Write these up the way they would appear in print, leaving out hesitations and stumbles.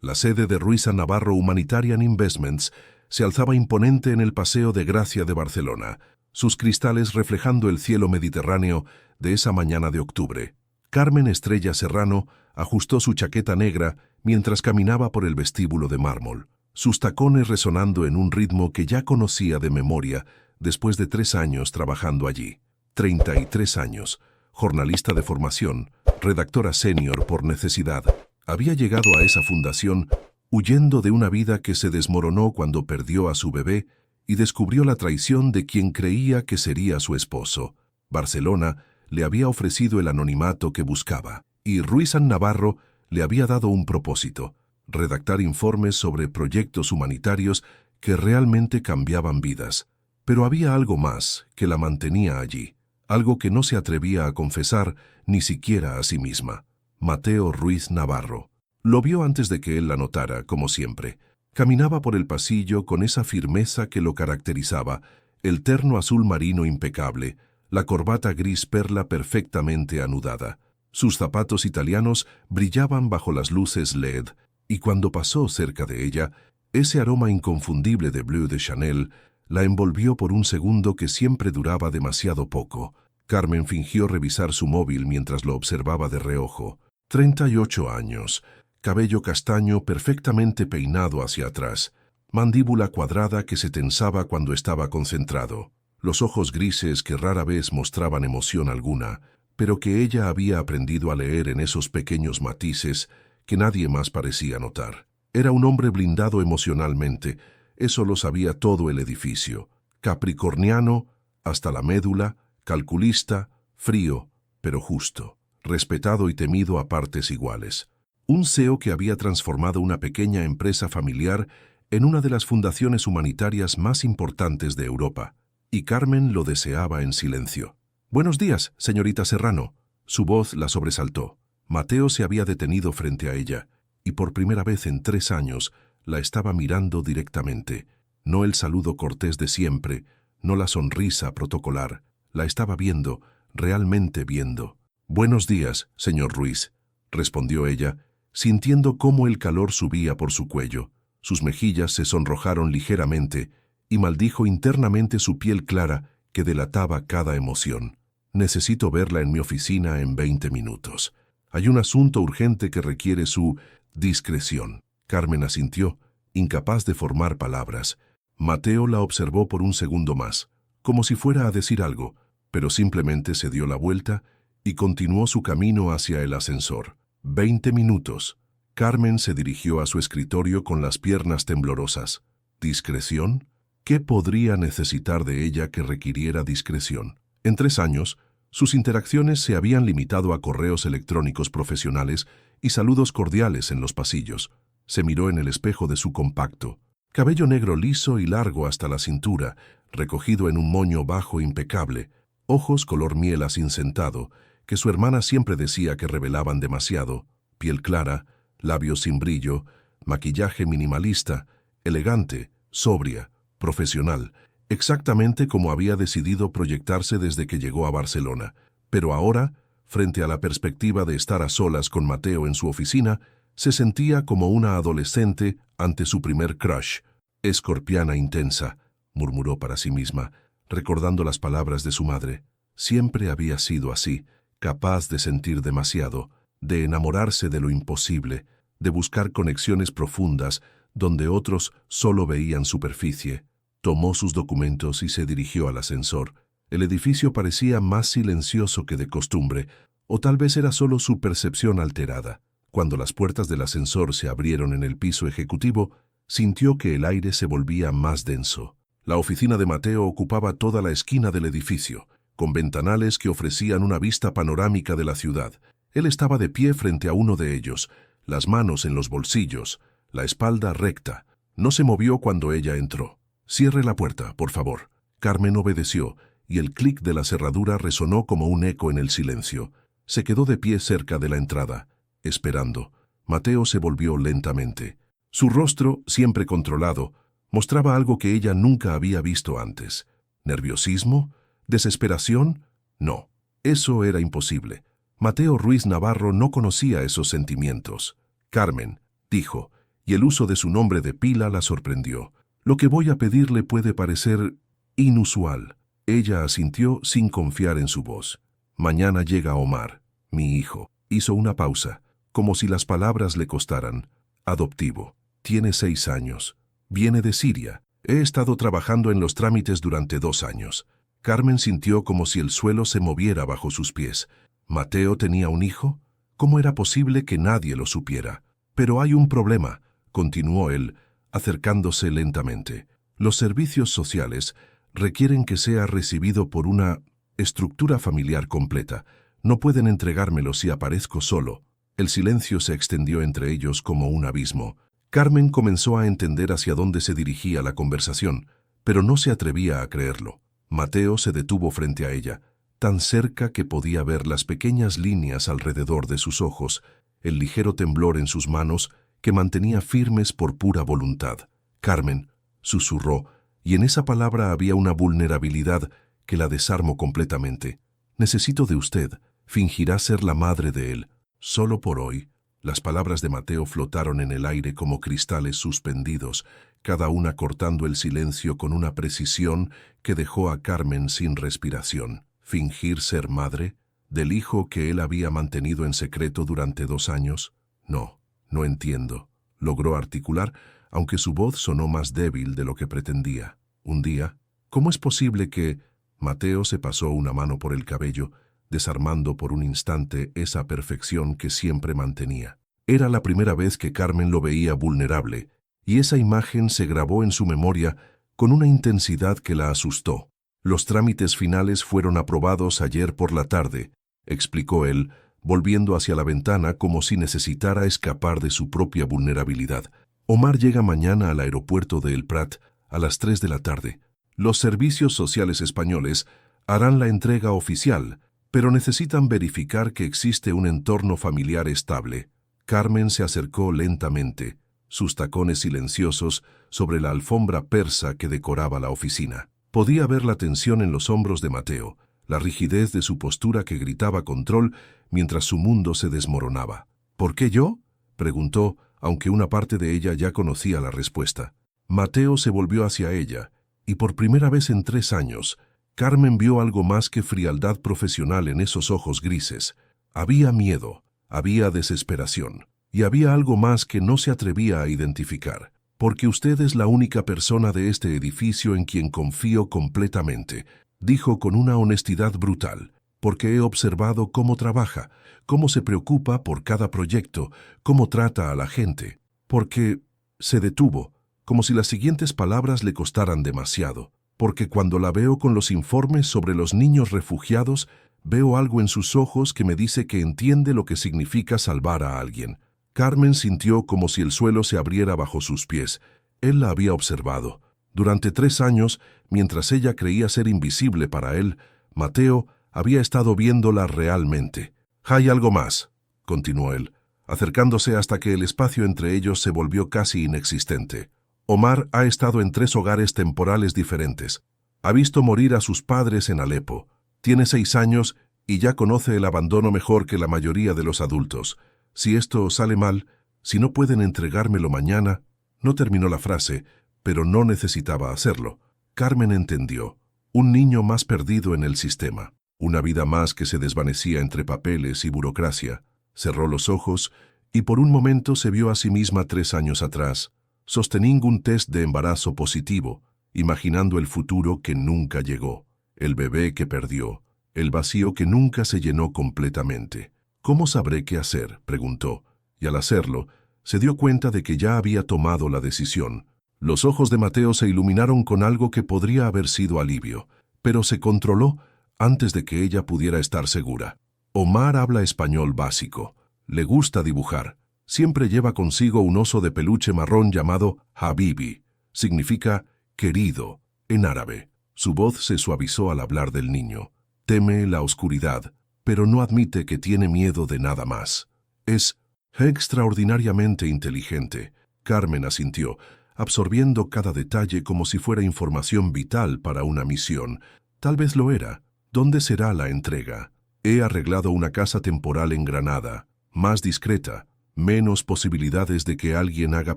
La sede de Ruiz Navarro Humanitarian Investments se alzaba imponente en el Paseo de Gracia de Barcelona, sus cristales reflejando el cielo mediterráneo de esa mañana de octubre. Carmen Estrella Serrano ajustó su chaqueta negra mientras caminaba por el vestíbulo de mármol, sus tacones resonando en un ritmo que ya conocía de memoria después de 3 años trabajando allí. 33 años, jornalista de formación, redactora senior por necesidad. Había llegado a esa fundación huyendo de una vida que se desmoronó cuando perdió a su bebé y descubrió la traición de quien creía que sería su esposo. Barcelona le había ofrecido el anonimato que buscaba, y Ruiz Navarro le había dado un propósito: redactar informes sobre proyectos humanitarios que realmente cambiaban vidas. Pero había algo más que la mantenía allí, algo que no se atrevía a confesar ni siquiera a sí misma. Mateo Ruiz Navarro. Lo vio antes de que él la notara, como siempre. Caminaba por el pasillo con esa firmeza que lo caracterizaba, el terno azul marino impecable, la corbata gris perla perfectamente anudada. Sus zapatos italianos brillaban bajo las luces LED, y cuando pasó cerca de ella, ese aroma inconfundible de Bleu de Chanel la envolvió por un segundo que siempre duraba demasiado poco. Carmen fingió revisar su móvil mientras lo observaba de reojo. 38 años, cabello castaño perfectamente peinado hacia atrás, mandíbula cuadrada que se tensaba cuando estaba concentrado, los ojos grises que rara vez mostraban emoción alguna, pero que ella había aprendido a leer en esos pequeños matices que nadie más parecía notar. Era un hombre blindado emocionalmente, eso lo sabía todo el edificio. Capricorniano hasta la médula, calculista, frío, pero justo, respetado y temido a partes iguales. Un CEO que había transformado una pequeña empresa familiar en una de las fundaciones humanitarias más importantes de Europa, y Carmen lo deseaba en silencio. «Buenos días, señorita Serrano». Su voz la sobresaltó. Mateo se había detenido frente a ella, y por primera vez en 3 años la estaba mirando directamente. No el saludo cortés de siempre, no la sonrisa protocolar. La estaba viendo, realmente viendo. «Buenos días, señor Ruiz», respondió ella, sintiendo cómo el calor subía por su cuello. Sus mejillas se sonrojaron ligeramente y maldijo internamente su piel clara que delataba cada emoción. «Necesito verla en mi oficina en 20 minutos. Hay un asunto urgente que requiere su discreción». Carmen asintió, incapaz de formar palabras. Mateo la observó por un segundo más, como si fuera a decir algo, pero simplemente se dio la vuelta y continuó su camino hacia el ascensor. 20 minutos. Carmen se dirigió a su escritorio con las piernas temblorosas. ¿Discreción? ¿Qué podría necesitar de ella que requiriera discreción? En 3 años, sus interacciones se habían limitado a correos electrónicos profesionales y saludos cordiales en los pasillos. Se miró en el espejo de su compacto. Cabello negro liso y largo hasta la cintura, recogido en un moño bajo impecable. Ojos color miel acincentado, que su hermana siempre decía que revelaban demasiado. Piel clara, labios sin brillo, maquillaje minimalista, elegante, sobria, profesional, exactamente como había decidido proyectarse desde que llegó a Barcelona. Pero ahora, frente a la perspectiva de estar a solas con Mateo en su oficina, se sentía como una adolescente ante su primer crush. «Escorpiana intensa», murmuró para sí misma, recordando las palabras de su madre. Siempre había sido así, capaz de sentir demasiado, de enamorarse de lo imposible, de buscar conexiones profundas donde otros solo veían superficie. Tomó sus documentos y se dirigió al ascensor. El edificio parecía más silencioso que de costumbre, o tal vez era solo su percepción alterada. Cuando las puertas del ascensor se abrieron en el piso ejecutivo, sintió que el aire se volvía más denso. La oficina de Mateo ocupaba toda la esquina del edificio, con ventanales que ofrecían una vista panorámica de la ciudad. Él estaba de pie frente a uno de ellos, las manos en los bolsillos, la espalda recta. No se movió cuando ella entró. «Cierre la puerta, por favor». Carmen obedeció, y el clic de la cerradura resonó como un eco en el silencio. Se quedó de pie cerca de la entrada, esperando. Mateo se volvió lentamente. Su rostro, siempre controlado, mostraba algo que ella nunca había visto antes. ¿Nerviosismo? ¿Desesperación? No, eso era imposible. Mateo Ruiz Navarro no conocía esos sentimientos. «Carmen», dijo, y el uso de su nombre de pila la sorprendió. Lo que voy a pedirle puede parecer inusual. Ella asintió sin confiar en su voz. Mañana llega Omar, mi hijo. Hizo una pausa, como si las palabras le costaran. Adoptivo. Tiene 6 años. Viene de Siria. He estado trabajando en los trámites durante 2 años. Carmen sintió como si el suelo se moviera bajo sus pies. ¿Mateo tenía un hijo? ¿Cómo era posible que nadie lo supiera? Pero hay un problema, continuó él, acercándose lentamente. Los servicios sociales requieren que sea recibido por una estructura familiar completa. No pueden entregármelo si aparezco solo. El silencio se extendió entre ellos como un abismo. Carmen comenzó a entender hacia dónde se dirigía la conversación, pero no se atrevía a creerlo. Mateo se detuvo frente a ella, tan cerca que podía ver las pequeñas líneas alrededor de sus ojos, el ligero temblor en sus manos que mantenía firmes por pura voluntad. Carmen, susurró, y en esa palabra había una vulnerabilidad que la desarmó completamente. Necesito de usted. Fingirá ser la madre de él. Solo por hoy. Las palabras de Mateo flotaron en el aire como cristales suspendidos, cada una cortando el silencio con una precisión que dejó a Carmen sin respiración. ¿Fingir ser madre? ¿Del hijo que él había mantenido en secreto durante 2 años? No, no entiendo. Logró articular, aunque su voz sonó más débil de lo que pretendía. Un día, ¿cómo es posible que...? Mateo se pasó una mano por el cabello, desarmando por un instante esa perfección que siempre mantenía. Era la primera vez que Carmen lo veía vulnerable, y esa imagen se grabó en su memoria con una intensidad que la asustó. Los trámites finales fueron aprobados ayer por la tarde, explicó él, volviendo hacia la ventana como si necesitara escapar de su propia vulnerabilidad. Omar llega mañana al aeropuerto de El Prat a las 3 de la tarde. Los servicios sociales españoles harán la entrega oficial, pero necesitan verificar que existe un entorno familiar estable. Carmen se acercó lentamente, sus tacones silenciosos sobre la alfombra persa que decoraba la oficina. Podía ver la tensión en los hombros de Mateo, la rigidez de su postura que gritaba control mientras su mundo se desmoronaba. ¿Por qué yo?, preguntó, aunque una parte de ella ya conocía la respuesta. Mateo se volvió hacia ella, y por primera vez en 3 años, Carmen vio algo más que frialdad profesional en esos ojos grises. Había miedo, había desesperación, y había algo más que no se atrevía a identificar. Porque usted es la única persona de este edificio en quien confío completamente, dijo con una honestidad brutal, porque he observado cómo trabaja, cómo se preocupa por cada proyecto, cómo trata a la gente. Porque se detuvo, como si las siguientes palabras le costaran demasiado. Porque cuando la veo con los informes sobre los niños refugiados, veo algo en sus ojos que me dice que entiende lo que significa salvar a alguien. Carmen sintió como si el suelo se abriera bajo sus pies. Él la había observado. Durante 3 años, mientras ella creía ser invisible para él, Mateo había estado viéndola realmente. «Hay algo más», continuó él, acercándose hasta que el espacio entre ellos se volvió casi inexistente. Omar ha estado en 3 hogares temporales diferentes. Ha visto morir a sus padres en Alepo. Tiene 6 años y ya conoce el abandono mejor que la mayoría de los adultos. Si esto sale mal, si no pueden entregármelo mañana... No terminó la frase, pero no necesitaba hacerlo. Carmen entendió. Un niño más perdido en el sistema. Una vida más que se desvanecía entre papeles y burocracia. Cerró los ojos y por un momento se vio a sí misma 3 años atrás, sosteniendo un test de embarazo positivo, imaginando el futuro que nunca llegó, el bebé que perdió, el vacío que nunca se llenó completamente. «¿Cómo sabré qué hacer?», preguntó, y al hacerlo, se dio cuenta de que ya había tomado la decisión. Los ojos de Mateo se iluminaron con algo que podría haber sido alivio, pero se controló antes de que ella pudiera estar segura. Omar habla español básico, le gusta dibujar, siempre lleva consigo un oso de peluche marrón llamado Habibi, significa querido en árabe. Su voz se suavizó al hablar del niño. Teme la oscuridad, pero no admite que tiene miedo de nada más. Es extraordinariamente inteligente. Carmen asintió, absorbiendo cada detalle como si fuera información vital para una misión. Tal vez lo era. ¿Dónde será la entrega? He arreglado una casa temporal en Granada, más discreta, menos posibilidades de que alguien haga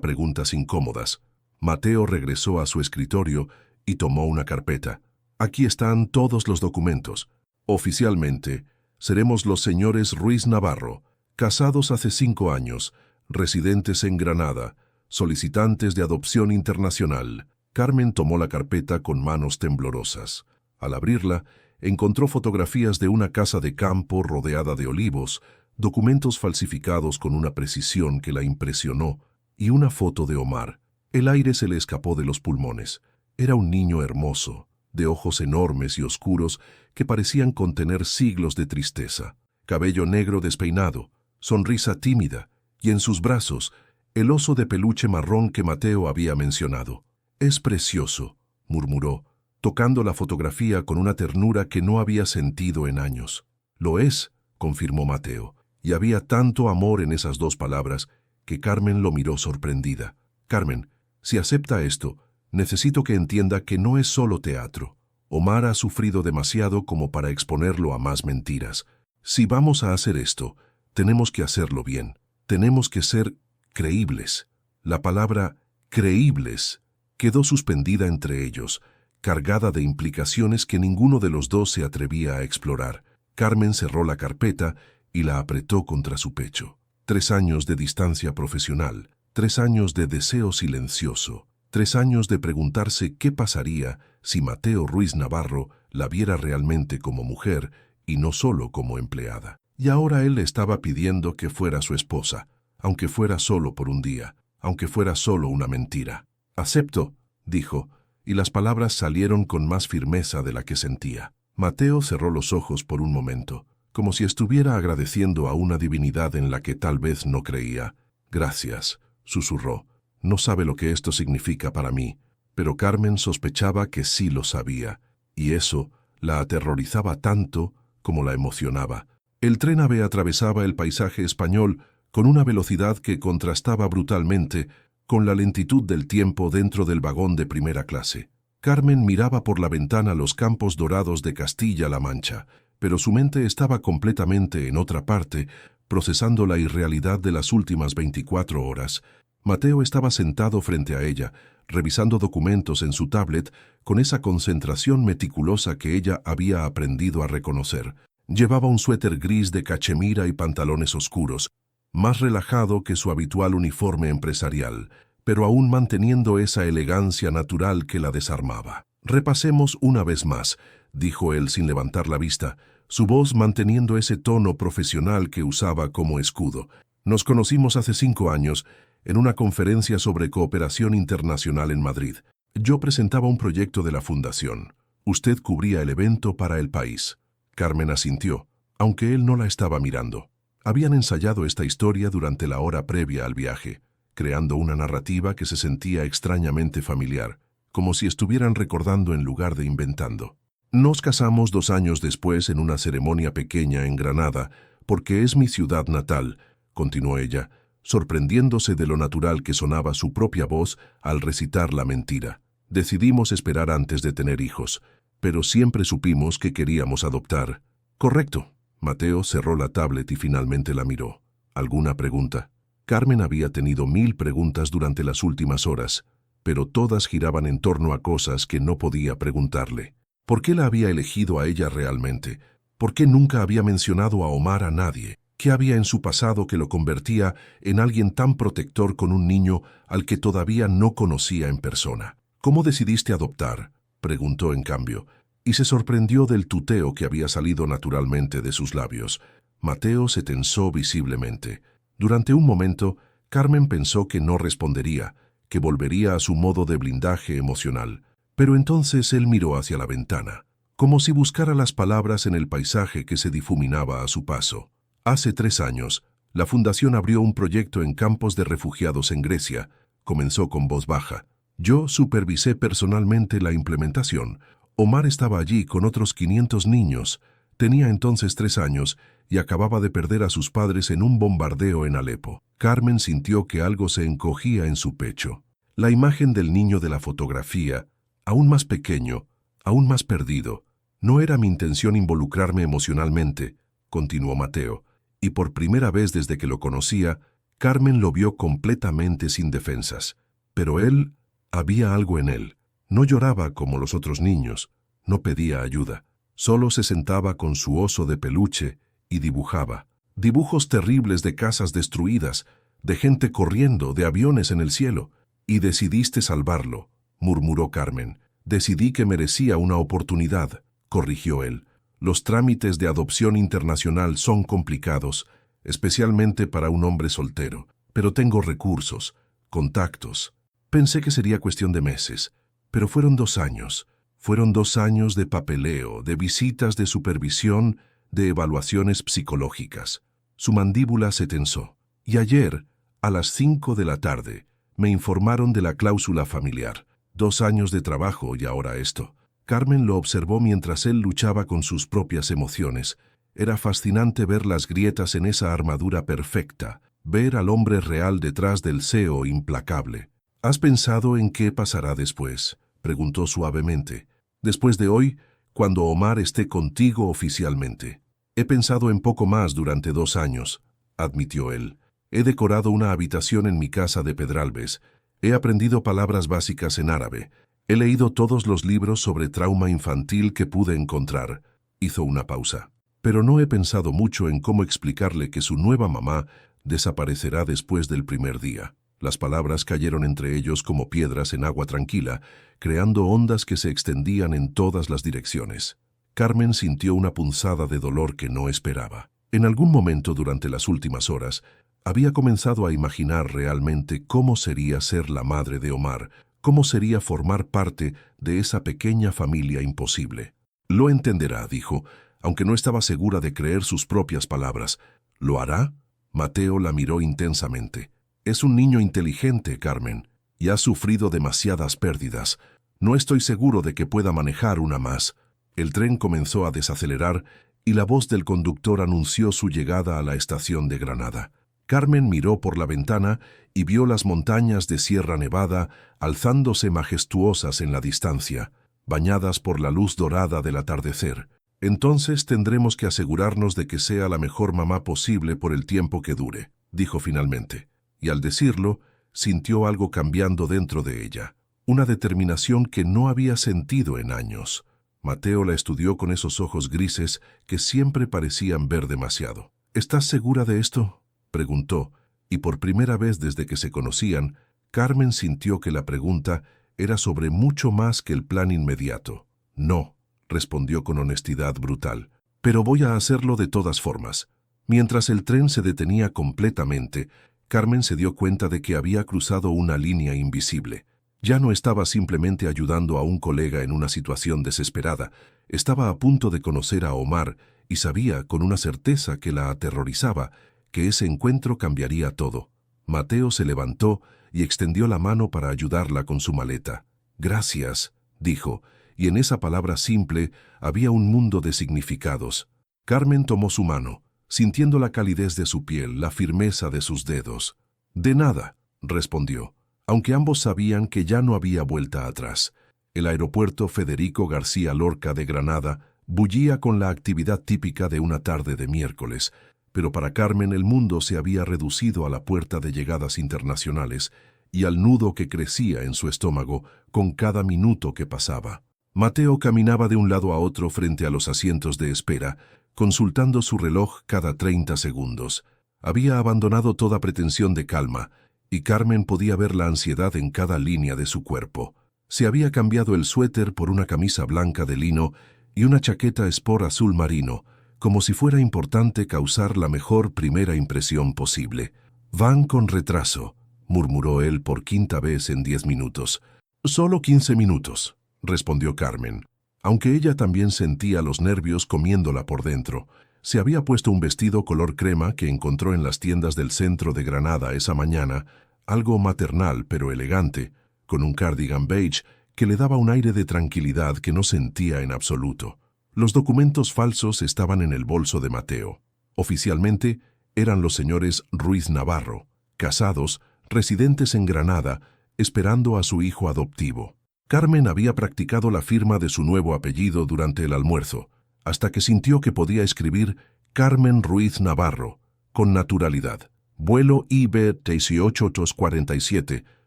preguntas incómodas. Mateo regresó a su escritorio y tomó una carpeta. Aquí están todos los documentos. Oficialmente, seremos los señores Ruiz Navarro, casados hace 5 años, residentes en Granada, solicitantes de adopción internacional. Carmen tomó la carpeta con manos temblorosas. Al abrirla, encontró fotografías de una casa de campo rodeada de olivos, documentos falsificados con una precisión que la impresionó, y una foto de Omar. El aire se le escapó de los pulmones. Era un niño hermoso, de ojos enormes y oscuros que parecían contener siglos de tristeza. Cabello negro despeinado, sonrisa tímida, y en sus brazos, el oso de peluche marrón que Mateo había mencionado. «Es precioso», murmuró, tocando la fotografía con una ternura que no había sentido en años. «Lo es», confirmó Mateo, y había tanto amor en esas 2 palabras que Carmen lo miró sorprendida. «Carmen, si acepta esto, necesito que entienda que no es solo teatro. Omar ha sufrido demasiado como para exponerlo a más mentiras. Si vamos a hacer esto, tenemos que hacerlo bien. Tenemos que ser creíbles». La palabra creíbles quedó suspendida entre ellos, cargada de implicaciones que ninguno de los dos se atrevía a explorar. Carmen cerró la carpeta y la apretó contra su pecho. 3 años de distancia profesional, 3 años de deseo silencioso, 3 años de preguntarse qué pasaría si Mateo Ruiz Navarro la viera realmente como mujer y no solo como empleada. Y ahora él le estaba pidiendo que fuera su esposa, aunque fuera solo por un día, aunque fuera solo una mentira. «Acepto», dijo, y las palabras salieron con más firmeza de la que sentía. Mateo cerró los ojos por un momento, como si estuviera agradeciendo a una divinidad en la que tal vez no creía. «Gracias», susurró. «No sabe lo que esto significa para mí», pero Carmen sospechaba que sí lo sabía, y eso la aterrorizaba tanto como la emocionaba. El tren AVE atravesaba el paisaje español con una velocidad que contrastaba brutalmente con la lentitud del tiempo dentro del vagón de primera clase. Carmen miraba por la ventana los campos dorados de Castilla-La Mancha, pero su mente estaba completamente en otra parte, procesando la irrealidad de las últimas 24 horas. Mateo estaba sentado frente a ella, revisando documentos en su tablet con esa concentración meticulosa que ella había aprendido a reconocer. Llevaba un suéter gris de cachemira y pantalones oscuros, más relajado que su habitual uniforme empresarial, pero aún manteniendo esa elegancia natural que la desarmaba. «Repasemos una vez más», dijo él sin levantar la vista, su voz manteniendo ese tono profesional que usaba como escudo. «Nos conocimos hace 5 años en una conferencia sobre cooperación internacional en Madrid. Yo presentaba un proyecto de la Fundación. Usted cubría el evento para El País». Carmen asintió, aunque él no la estaba mirando. Habían ensayado esta historia durante la hora previa al viaje, creando una narrativa que se sentía extrañamente familiar, como si estuvieran recordando en lugar de inventando. «Nos casamos 2 años después en una ceremonia pequeña en Granada, porque es mi ciudad natal», continuó ella, sorprendiéndose de lo natural que sonaba su propia voz al recitar la mentira. «Decidimos esperar antes de tener hijos, pero siempre supimos que queríamos adoptar». «Correcto». Mateo cerró la tablet y finalmente la miró. ¿Alguna pregunta? Carmen había tenido 1000 preguntas durante las últimas horas, pero todas giraban en torno a cosas que no podía preguntarle. ¿Por qué la había elegido a ella realmente? ¿Por qué nunca había mencionado a Omar a nadie? ¿Qué había en su pasado que lo convertía en alguien tan protector con un niño al que todavía no conocía en persona? ¿Cómo decidiste adoptar?, preguntó en cambio, y se sorprendió del tuteo que había salido naturalmente de sus labios. Mateo se tensó visiblemente. Durante un momento, Carmen pensó que no respondería, que volvería a su modo de blindaje emocional, pero entonces él miró hacia la ventana, como si buscara las palabras en el paisaje que se difuminaba a su paso. Hace 3 años, la Fundación abrió un proyecto en campos de refugiados en Grecia. Comenzó con voz baja. Yo supervisé personalmente la implementación. Omar estaba allí con otros 500 niños. Tenía entonces 3 años y acababa de perder a sus padres en un bombardeo en Alepo. Carmen sintió que algo se encogía en su pecho. La imagen del niño de la fotografía, aún más pequeño, aún más perdido. No era mi intención involucrarme emocionalmente, continuó Mateo, y por primera vez desde que lo conocía, Carmen lo vio completamente sin defensas. Pero él, había algo en él. No lloraba como los otros niños, no pedía ayuda. Solo se sentaba con su oso de peluche y dibujaba. Dibujos terribles de casas destruidas, de gente corriendo, de aviones en el cielo. «Y decidiste salvarlo», murmuró Carmen. «Decidí que merecía una oportunidad», corrigió él. «Los trámites de adopción internacional son complicados, especialmente para un hombre soltero. Pero tengo recursos, contactos. Pensé que sería cuestión de meses, pero fueron 2 años. Fueron 2 años de papeleo, de visitas de supervisión, de evaluaciones psicológicas». Su mandíbula se tensó. «Y ayer, a las 5 de la tarde, me informaron de la cláusula familiar. 2 años de trabajo y ahora esto». Carmen lo observó mientras él luchaba con sus propias emociones. Era fascinante ver las grietas en esa armadura perfecta, ver al hombre real detrás del CEO implacable. «¿Has pensado en qué pasará después?», preguntó suavemente. «Después de hoy, cuando Omar esté contigo oficialmente». «He pensado en poco más durante 2 años», admitió él. «He decorado una habitación en mi casa de Pedralbes. He aprendido palabras básicas en árabe. He leído todos los libros sobre trauma infantil que pude encontrar». Hizo una pausa. «Pero no he pensado mucho en cómo explicarle que su nueva mamá desaparecerá después del primer día». Las palabras cayeron entre ellos como piedras en agua tranquila, creando ondas que se extendían en todas las direcciones. Carmen sintió una punzada de dolor que no esperaba. En algún momento durante las últimas horas, había comenzado a imaginar realmente cómo sería ser la madre de Omar, cómo sería formar parte de esa pequeña familia imposible. «Lo entenderá», dijo, aunque no estaba segura de creer sus propias palabras. «¿Lo hará?». Mateo la miró intensamente. «Es un niño inteligente, Carmen, y ha sufrido demasiadas pérdidas. No estoy seguro de que pueda manejar una más». El tren comenzó a desacelerar y la voz del conductor anunció su llegada a la estación de Granada. Carmen miró por la ventana y vio las montañas de Sierra Nevada alzándose majestuosas en la distancia, bañadas por la luz dorada del atardecer. «Entonces tendremos que asegurarnos de que sea la mejor mamá posible por el tiempo que dure», dijo finalmente. Y al decirlo, sintió algo cambiando dentro de ella, una determinación que no había sentido en años. Mateo la estudió con esos ojos grises que siempre parecían ver demasiado. «¿Estás segura de esto?», preguntó, y por primera vez desde que se conocían, Carmen sintió que la pregunta era sobre mucho más que el plan inmediato. «No», respondió con honestidad brutal, «pero voy a hacerlo de todas formas». Mientras el tren se detenía completamente, Carmen se dio cuenta de que había cruzado una línea invisible. Ya no estaba simplemente ayudando a un colega en una situación desesperada, estaba a punto de conocer a Omar y sabía con una certeza que la aterrorizaba que ese encuentro cambiaría todo. Mateo se levantó y extendió la mano para ayudarla con su maleta. «Gracias», dijo, y en esa palabra simple había un mundo de significados. Carmen tomó su mano, sintiendo la calidez de su piel, la firmeza de sus dedos. «De nada», respondió, aunque ambos sabían que ya no había vuelta atrás. El aeropuerto Federico García Lorca de Granada bullía con la actividad típica de una tarde de miércoles, pero para Carmen el mundo se había reducido a la puerta de llegadas internacionales y al nudo que crecía en su estómago con cada minuto que pasaba. Mateo caminaba de un lado a otro frente a los asientos de espera, consultando su reloj cada 30 segundos. Había abandonado toda pretensión de calma, y Carmen podía ver la ansiedad en cada línea de su cuerpo. Se había cambiado el suéter por una camisa blanca de lino y una chaqueta sport azul marino, como si fuera importante causar la mejor primera impresión posible. «Van con retraso», murmuró él por 5ª vez en 10 minutos. «Solo 15 minutos», respondió Carmen, aunque ella también sentía los nervios comiéndola por dentro. Se había puesto un vestido color crema que encontró en las tiendas del centro de Granada esa mañana, algo maternal pero elegante, con un cardigan beige que le daba un aire de tranquilidad que no sentía en absoluto. Los documentos falsos estaban en el bolso de Mateo. Oficialmente, eran los señores Ruiz Navarro, casados, residentes en Granada, esperando a su hijo adoptivo. Carmen había practicado la firma de su nuevo apellido durante el almuerzo, hasta que sintió que podía escribir Carmen Ruiz Navarro, con naturalidad. Vuelo IB 1847,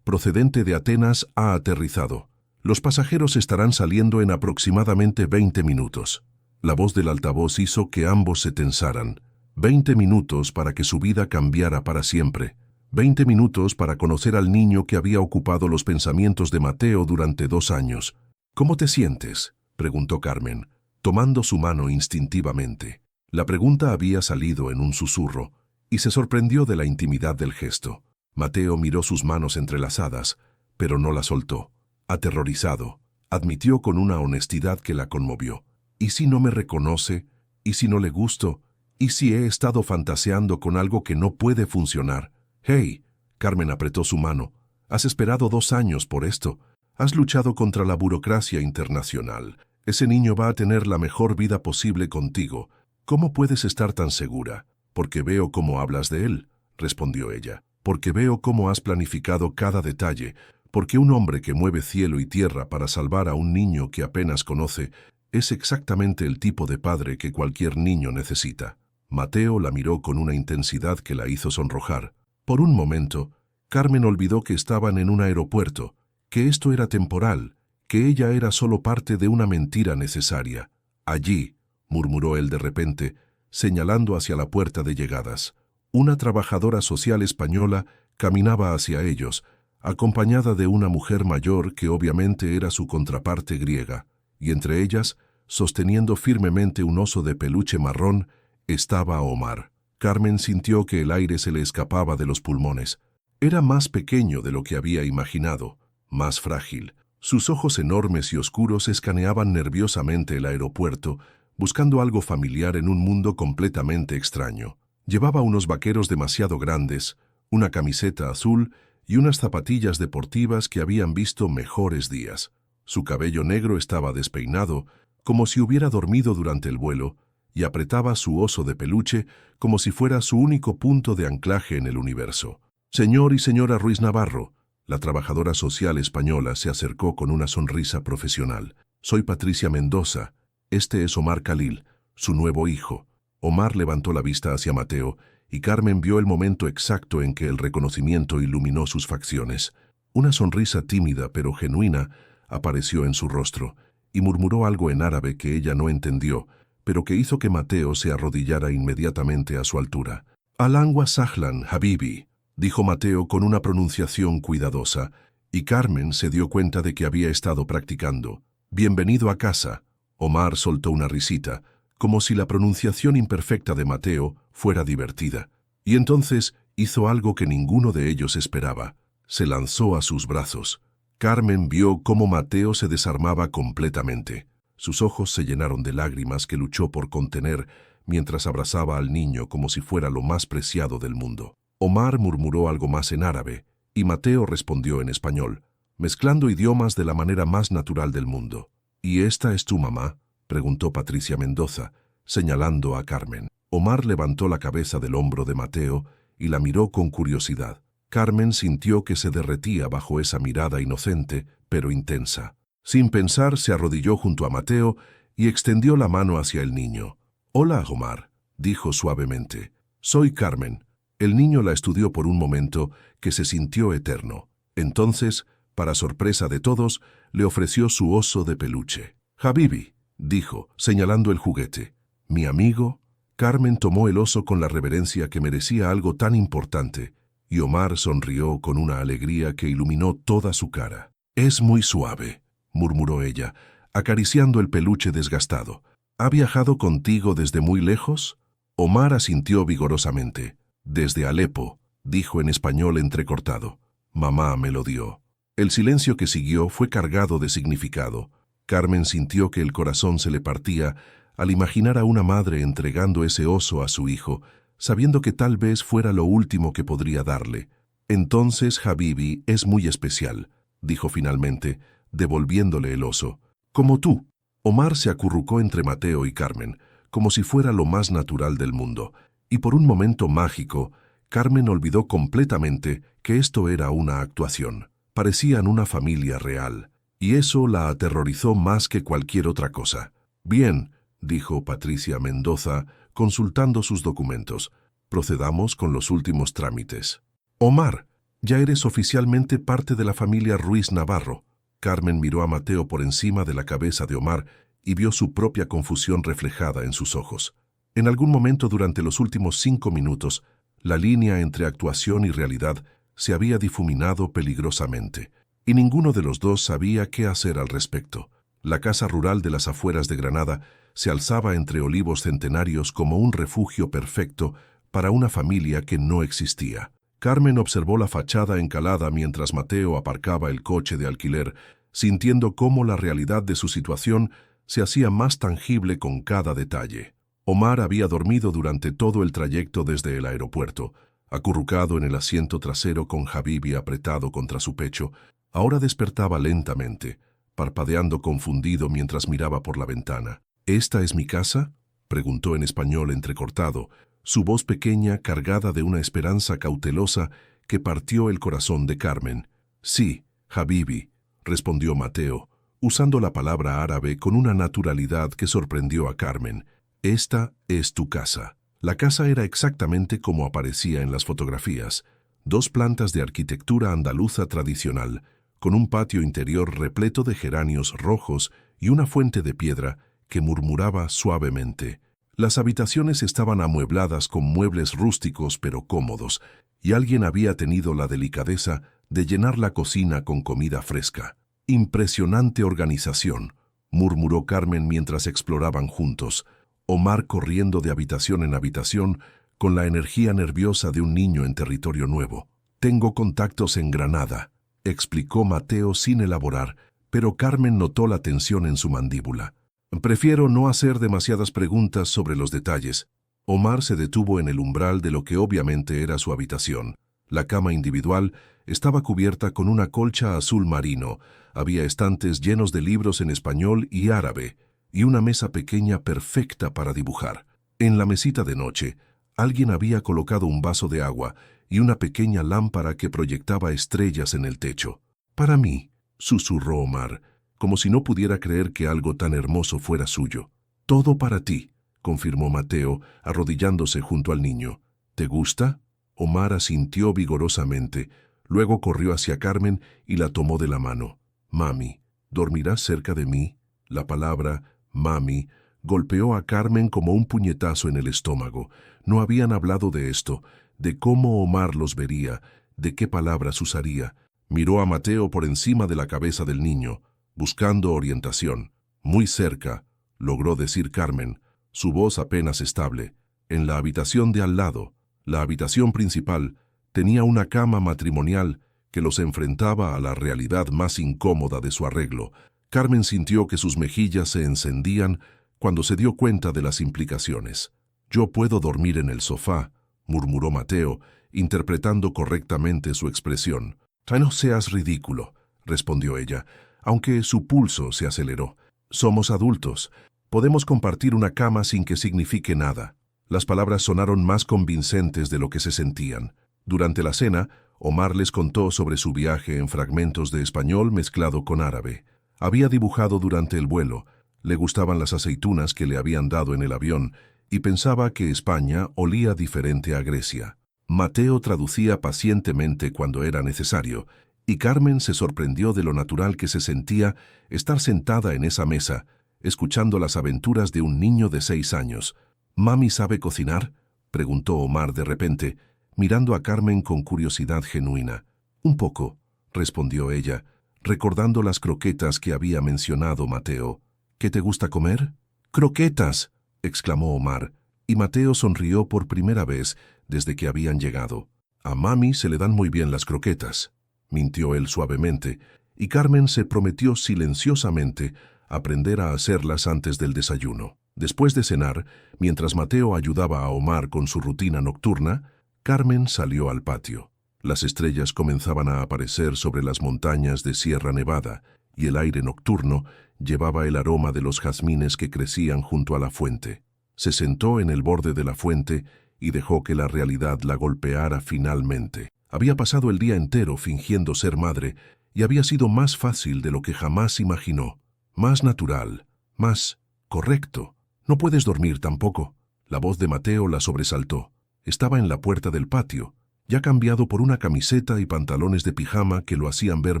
procedente de Atenas, ha aterrizado. Los pasajeros estarán saliendo en aproximadamente 20 minutos. La voz del altavoz hizo que ambos se tensaran. 20 minutos para que su vida cambiara para siempre. 20 minutos para conocer al niño que había ocupado los pensamientos de Mateo durante 2 años. ¿Cómo te sientes?, preguntó Carmen, tomando su mano instintivamente. La pregunta había salido en un susurro, y se sorprendió de la intimidad del gesto. Mateo miró sus manos entrelazadas, pero no la soltó. Aterrorizado, admitió con una honestidad que la conmovió. ¿Y si no me reconoce? ¿Y si no le gusto? ¿Y si he estado fantaseando con algo que no puede funcionar? «Hey», Carmen apretó su mano, «has esperado 2 años por esto. Has luchado contra la burocracia internacional. Ese niño va a tener la mejor vida posible contigo. ¿Cómo puedes estar tan segura?» «Porque veo cómo hablas de él», respondió ella. «Porque veo cómo has planificado cada detalle. Porque un hombre que mueve cielo y tierra para salvar a un niño que apenas conoce es exactamente el tipo de padre que cualquier niño necesita». Mateo la miró con una intensidad que la hizo sonrojar. Por un momento, Carmen olvidó que estaban en un aeropuerto, que esto era temporal, que ella era solo parte de una mentira necesaria. «Allí», murmuró él de repente, señalando hacia la puerta de llegadas. Una trabajadora social española caminaba hacia ellos, acompañada de una mujer mayor que obviamente era su contraparte griega, y entre ellas, sosteniendo firmemente un oso de peluche marrón, estaba Omar. Carmen sintió que el aire se le escapaba de los pulmones. Era más pequeño de lo que había imaginado, más frágil. Sus ojos enormes y oscuros escaneaban nerviosamente el aeropuerto, buscando algo familiar en un mundo completamente extraño. Llevaba unos vaqueros demasiado grandes, una camiseta azul y unas zapatillas deportivas que habían visto mejores días. Su cabello negro estaba despeinado, como si hubiera dormido durante el vuelo, y apretaba su oso de peluche como si fuera su único punto de anclaje en el universo. «Señor y señora Ruiz Navarro», la trabajadora social española se acercó con una sonrisa profesional. «Soy Patricia Mendoza. Este es Omar Khalil, su nuevo hijo». Omar levantó la vista hacia Mateo, y Carmen vio el momento exacto en que el reconocimiento iluminó sus facciones. Una sonrisa tímida pero genuina apareció en su rostro, y murmuró algo en árabe que ella no entendió, pero que hizo que Mateo se arrodillara inmediatamente a su altura. «Ahlan wa sahlan, Habibi», dijo Mateo con una pronunciación cuidadosa, y Carmen se dio cuenta de que había estado practicando. «Bienvenido a casa». Omar soltó una risita, como si la pronunciación imperfecta de Mateo fuera divertida. Y entonces hizo algo que ninguno de ellos esperaba. Se lanzó a sus brazos. Carmen vio cómo Mateo se desarmaba completamente. Sus ojos se llenaron de lágrimas que luchó por contener mientras abrazaba al niño como si fuera lo más preciado del mundo. Omar murmuró algo más en árabe, y Mateo respondió en español, mezclando idiomas de la manera más natural del mundo. «¿Y esta es tu mamá?», preguntó Patricia Mendoza, señalando a Carmen. Omar levantó la cabeza del hombro de Mateo y la miró con curiosidad. Carmen sintió que se derretía bajo esa mirada inocente, pero intensa. Sin pensar, se arrodilló junto a Mateo y extendió la mano hacia el niño. «Hola, Omar», dijo suavemente. «Soy Carmen». El niño la estudió por un momento que se sintió eterno. Entonces, para sorpresa de todos, le ofreció su oso de peluche. «Habibi», dijo, señalando el juguete. «¿Mi amigo?». Carmen tomó el oso con la reverencia que merecía algo tan importante, y Omar sonrió con una alegría que iluminó toda su cara. «Es muy suave», murmuró ella, acariciando el peluche desgastado. «¿Ha viajado contigo desde muy lejos?». Omar asintió vigorosamente. «Desde Alepo», dijo en español entrecortado. «Mamá me lo dio». El silencio que siguió fue cargado de significado. Carmen sintió que el corazón se le partía al imaginar a una madre entregando ese oso a su hijo, sabiendo que tal vez fuera lo último que podría darle. «Entonces, Habibi es muy especial», dijo finalmente, devolviéndole el oso. «Como tú». Omar se acurrucó entre Mateo y Carmen, como si fuera lo más natural del mundo, y por un momento mágico, Carmen olvidó completamente que esto era una actuación. Parecían una familia real, y eso la aterrorizó más que cualquier otra cosa. «Bien», dijo Patricia Mendoza, consultando sus documentos. Procedamos con los últimos trámites. Omar, ya eres oficialmente parte de la familia Ruiz Navarro. Carmen miró a Mateo por encima de la cabeza de Omar y vio su propia confusión reflejada en sus ojos. En algún momento durante los últimos 5 minutos, la línea entre actuación y realidad se había difuminado peligrosamente, y ninguno de los dos sabía qué hacer al respecto. La casa rural de las afueras de Granada se alzaba entre olivos centenarios como un refugio perfecto para una familia que no existía. Carmen observó la fachada encalada mientras Mateo aparcaba el coche de alquiler, sintiendo cómo la realidad de su situación se hacía más tangible con cada detalle. Omar había dormido durante todo el trayecto desde el aeropuerto, acurrucado en el asiento trasero con Habibi apretado contra su pecho. Ahora despertaba lentamente, parpadeando confundido mientras miraba por la ventana. ¿Esta es mi casa?, preguntó en español entrecortado, su voz pequeña cargada de una esperanza cautelosa que partió el corazón de Carmen. Sí, Habibi, respondió Mateo, usando la palabra árabe con una naturalidad que sorprendió a Carmen. Esta es tu casa. La casa era exactamente como aparecía en las fotografías. 2 plantas de arquitectura andaluza tradicional, con un patio interior repleto de geranios rojos y una fuente de piedra que murmuraba suavemente. Las habitaciones estaban amuebladas con muebles rústicos pero cómodos, y alguien había tenido la delicadeza de llenar la cocina con comida fresca. Impresionante organización, murmuró Carmen mientras exploraban juntos, Omar corriendo de habitación en habitación con la energía nerviosa de un niño en territorio nuevo. Tengo contactos en Granada, explicó Mateo sin elaborar, pero Carmen notó la tensión en su mandíbula. Prefiero no hacer demasiadas preguntas sobre los detalles. Omar se detuvo en el umbral de lo que obviamente era su habitación. La cama individual estaba cubierta con una colcha azul marino, había estantes llenos de libros en español y árabe, y una mesa pequeña perfecta para dibujar. En la mesita de noche, alguien había colocado un vaso de agua y una pequeña lámpara que proyectaba estrellas en el techo. Para mí, susurró Omar, como si no pudiera creer que algo tan hermoso fuera suyo. Todo para ti, confirmó Mateo, arrodillándose junto al niño. ¿Te gusta? Omar asintió vigorosamente, luego corrió hacia Carmen y la tomó de la mano. Mami, ¿dormirás cerca de mí? La palabra mami golpeó a Carmen como un puñetazo en el estómago. No habían hablado de esto, de cómo Omar los vería, de qué palabras usaría. Miró a Mateo por encima de la cabeza del niño, buscando orientación. Muy cerca, logró decir Carmen, su voz apenas estable. En la habitación de al lado, la habitación principal, tenía una cama matrimonial que los enfrentaba a la realidad más incómoda de su arreglo. Carmen sintió que sus mejillas se encendían cuando se dio cuenta de las implicaciones. «Yo puedo dormir en el sofá», murmuró Mateo, interpretando correctamente su expresión. «No seas ridículo», respondió ella, aunque su pulso se aceleró. «Somos adultos. Podemos compartir una cama sin que signifique nada». Las palabras sonaron más convincentes de lo que se sentían. Durante la cena, Omar les contó sobre su viaje en fragmentos de español mezclado con árabe. Había dibujado durante el vuelo, le gustaban las aceitunas que le habían dado en el avión y pensaba que España olía diferente a Grecia. Mateo traducía pacientemente cuando era necesario, y Carmen se sorprendió de lo natural que se sentía estar sentada en esa mesa, escuchando las aventuras de un niño de 6 años. «¿Mami sabe cocinar?», preguntó Omar de repente, mirando a Carmen con curiosidad genuina. «Un poco», respondió ella, recordando las croquetas que había mencionado Mateo. «¿Qué te gusta comer?». «¡Croquetas!», exclamó Omar, y Mateo sonrió por primera vez desde que habían llegado. «A mami se le dan muy bien las croquetas», mintió él suavemente, y Carmen se prometió silenciosamente aprender a hacerlas antes del desayuno. Después de cenar, mientras Mateo ayudaba a Omar con su rutina nocturna, Carmen salió al patio. Las estrellas comenzaban a aparecer sobre las montañas de Sierra Nevada, y el aire nocturno llevaba el aroma de los jazmines que crecían junto a la fuente. Se sentó en el borde de la fuente y dejó que la realidad la golpeara finalmente. Había pasado el día entero fingiendo ser madre y había sido más fácil de lo que jamás imaginó, más natural, más correcto. «No puedes dormir tampoco». La voz de Mateo la sobresaltó. Estaba en la puerta del patio, ya cambiado por una camiseta y pantalones de pijama que lo hacían ver